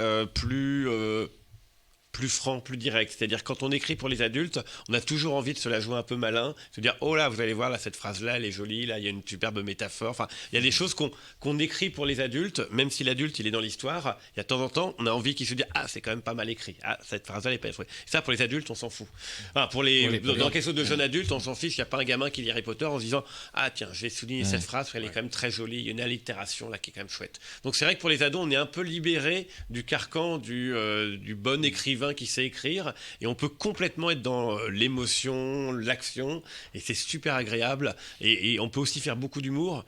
plus franc, plus direct. C'est-à-dire, quand on écrit pour les adultes, on a toujours envie de se la jouer un peu malin, se dire, oh là, vous allez voir, là, cette phrase-là, elle est jolie, là, il y a une superbe métaphore. Enfin, il y a des choses qu'on écrit pour les adultes, même si l'adulte, il est dans l'histoire, il y a de temps en temps, on a envie qu'il se dise, ah, c'est quand même pas mal écrit. Ah, cette phrase-là, elle est pas écrite. Ça, pour les adultes, on s'en fout. Enfin, dans quelque chose de jeunes adultes, on s'en fiche. Il n'y a pas un gamin qui lit Harry Potter en se disant, ah, tiens, je vais souligner cette phrase, elle est quand même très jolie, il y a une allitération, là, qui est quand même chouette. Donc, c'est vrai que pour les ados, on est un peu libéré du carcan du bon écrivain qui sait écrire. Et on peut complètement être dans l'émotion, l'action, et c'est super agréable. Et on peut aussi faire beaucoup d'humour.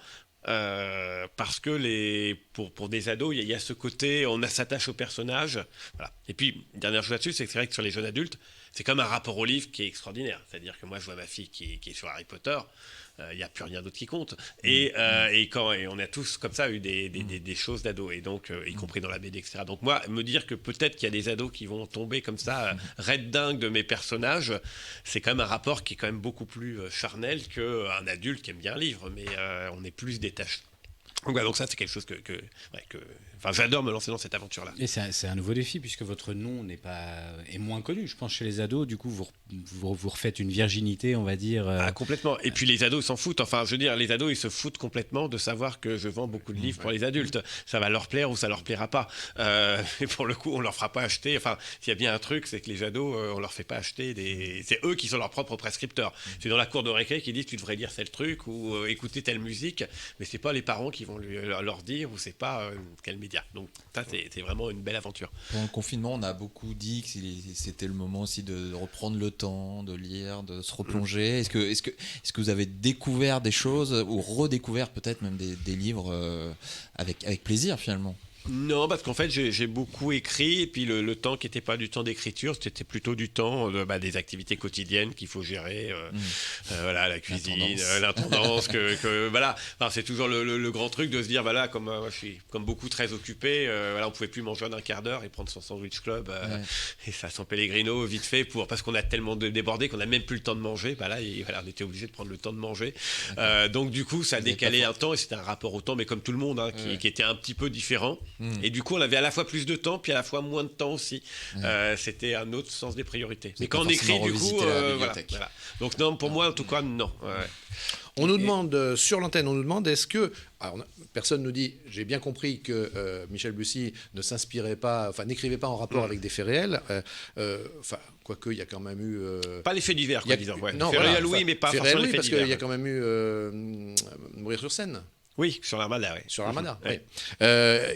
parce que pour des ados, il y a ce côté, on s'attache au personnage. Voilà. Et puis, dernière chose là-dessus, c'est que c'est vrai que sur les jeunes adultes, c'est comme un rapport au livre qui est extraordinaire. C'est-à-dire que moi, je vois ma fille qui est sur Harry Potter. Il n'y a plus rien d'autre qui compte. Et on a tous, comme ça, eu des choses d'ados, et donc, y compris dans la BD, etc. Donc moi, me dire que peut-être qu'il y a des ados qui vont tomber comme ça, red dingue de mes personnages, c'est quand même un rapport qui est quand même beaucoup plus charnel qu'un adulte qui aime bien un livre, mais on est plus détaché. Donc ça, c'est quelque chose que j'adore me lancer dans cette aventure-là. Et c'est un nouveau défi, puisque votre nom est moins connu, je pense, chez les ados. Du coup, vous refaites une virginité, on va dire. Ah, complètement. Et puis les ados s'en foutent. Enfin, je veux dire, les ados, ils se foutent complètement de savoir que je vends beaucoup de livres pour les adultes. Ça va leur plaire ou ça leur plaira pas. Et pour le coup, on leur fera pas acheter. Enfin, s'il y a bien un truc, c'est que les ados, on leur fait pas acheter c'est eux qui sont leurs propres prescripteurs. C'est dans la cour de récré qu'ils disent tu devrais lire tel truc ou écouter telle musique, mais c'est pas les parents qui vont leur dire, ou c'est pas quel média. Donc ça, c'est vraiment une belle aventure. Pendant le confinement, on a beaucoup dit que c'était le moment aussi de reprendre le temps, de lire, de se replonger. Est-ce que vous avez découvert des choses, ou redécouvert peut-être même des livres avec plaisir finalement? Non, parce qu'en fait, j'ai beaucoup écrit, et puis le temps qui n'était pas du temps d'écriture, c'était plutôt du temps des activités quotidiennes qu'il faut gérer. Voilà, la cuisine, l'intendance, voilà. Enfin, c'est toujours le grand truc de se dire, voilà, comme moi, je suis comme beaucoup très occupé, voilà, on pouvait plus manger en un quart d'heure et prendre son sandwich club et ça San Pellegrino vite fait parce qu'on a tellement débordé qu'on n'a même plus le temps de manger. Bah là, on était obligé de prendre le temps de manger. Donc du coup, ça a décalé un temps, et c'était un rapport au temps, mais comme tout le monde, qui était un petit peu différent. Et du coup, on avait à la fois plus de temps, puis à la fois moins de temps aussi. C'était un autre sens des priorités. Mais quand on écrit, du coup, voilà. Donc non, pour moi, en tout cas, non. On nous demande, sur l'antenne, est-ce que... Alors, personne nous dit, j'ai bien compris que Michel Bussy ne s'inspirait pas, n'écrivait pas en rapport avec des faits réels. Quoique, il y a quand même eu... Pas les faits divers, quoi, disons. Ouais. Non, faits réels, oui, mais pas forcément les faits divers. Parce qu'il y a quand même eu Mourir sur scène. Oui, sur l'Armada, oui. Sur l'Armada, oui.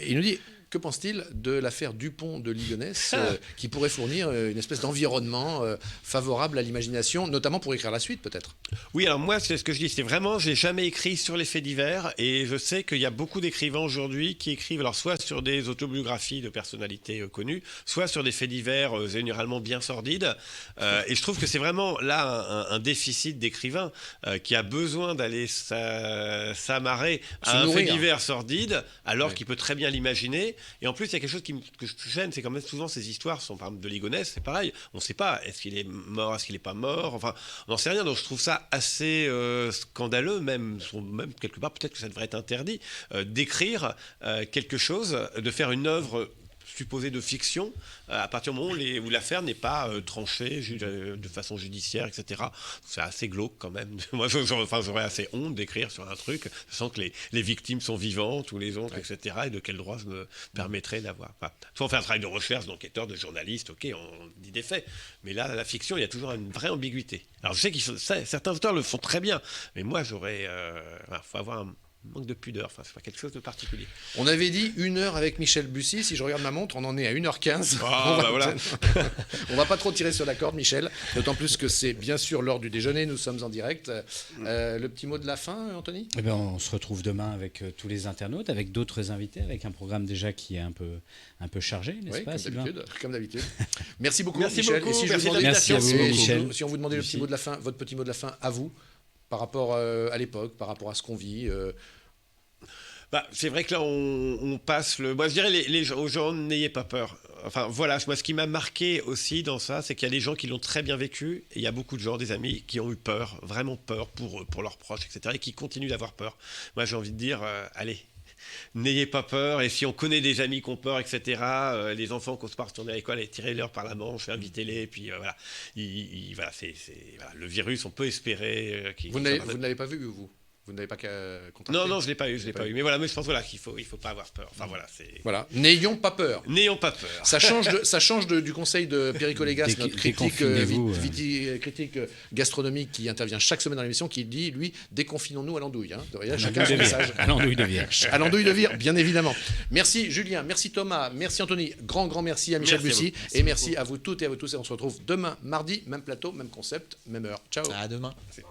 Il nous dit, que pense-t-il de l'affaire Dupont de Ligonnès, qui pourrait fournir une espèce d'environnement favorable à l'imagination, notamment pour écrire la suite, peut-être? Oui, alors moi, c'est ce que je dis, c'est vraiment, j'ai jamais écrit sur les faits divers, et je sais qu'il y a beaucoup d'écrivains aujourd'hui qui écrivent, alors soit sur des autobiographies de personnalités connues, soit sur des faits divers généralement bien sordides, et je trouve que c'est vraiment là un déficit d'écrivain qui a besoin d'aller s'amarrer à un fait divers sordide, alors qu'il peut très bien l'imaginer. Et en plus, il y a quelque chose que je gêne, c'est quand même souvent ces histoires sont, par exemple, de Ligonnès, c'est pareil, on ne sait pas, est-ce qu'il est mort, est-ce qu'il n'est pas mort, enfin, on n'en sait rien, donc je trouve ça assez scandaleux, même quelque part, peut-être que ça devrait être interdit, d'écrire quelque chose, de faire une œuvre supposée de fiction, à partir du moment où l'affaire n'est pas tranchée de façon judiciaire, etc. C'est assez glauque quand même. Moi, j'aurais assez honte d'écrire sur un truc, sachant que les victimes sont vivantes, ou les oncles, etc. Et de quel droit je me permettrais d'avoir. Soit on fait un travail de recherche, d'enquêteur, de journaliste, ok, on dit des faits. Mais là, la fiction, il y a toujours une vraie ambiguïté. Alors je sais certains auteurs le font très bien, mais moi, j'aurais... faut avoir un manque de pudeur, c'est pas quelque chose de particulier. On avait dit 1 heure avec Michel Bussy, si je regarde ma montre, on en est à 1h15. Voilà. On va pas trop tirer sur la corde, Michel, d'autant plus que c'est bien sûr l'heure du déjeuner, nous sommes en direct. Le petit mot de la fin, Anthony? On se retrouve demain avec tous les internautes, avec d'autres invités, avec un programme déjà qui est un peu chargé, n'est-ce pas, Sylvain? Comme d'habitude. Merci beaucoup, Merci Michel. beaucoup, merci à vous, Michel. Si on vous demandait le petit mot de la fin, votre petit mot de la fin à vous, par rapport à l'époque, par rapport à ce qu'on vit. C'est vrai que là, on passe le... Moi, je dirais aux gens, n'ayez pas peur. Enfin, voilà, moi, ce qui m'a marqué aussi dans ça, c'est qu'il y a des gens qui l'ont très bien vécu, et il y a beaucoup de gens, des amis, qui ont eu peur, vraiment peur pour eux, pour leurs proches, etc., et qui continuent d'avoir peur. Moi, j'ai envie de dire, allez, n'ayez pas peur, et si on connaît des amis qui ont peur, etc., les enfants qui osent pas retourner à l'école, et tirez-leur par la manche, invitez-les, et puis voilà. Le virus, on peut espérer qu'il... Vous ne l'avez pas vu, vous? Vous n'avez pas contacté? Non, je l'ai pas eu. Mais voilà, mais je pense qu'il faut pas avoir peur. Enfin voilà, Voilà, n'ayons pas peur. N'ayons pas peur. Ça change du conseil de Perico Légas, notre critique gastronomique qui intervient chaque semaine dans l'émission, qui dit, lui, déconfinons-nous à l'andouille. Chacun son message. À l'andouille de vire. À l'andouille de vire, bien évidemment. Merci Julien, merci Thomas, merci Anthony. Grand merci à Michel Bussy. Et merci à vous toutes et à vous tous. Et on se retrouve demain, mardi, même plateau, même concept, même heure. Ciao. À demain. Merci.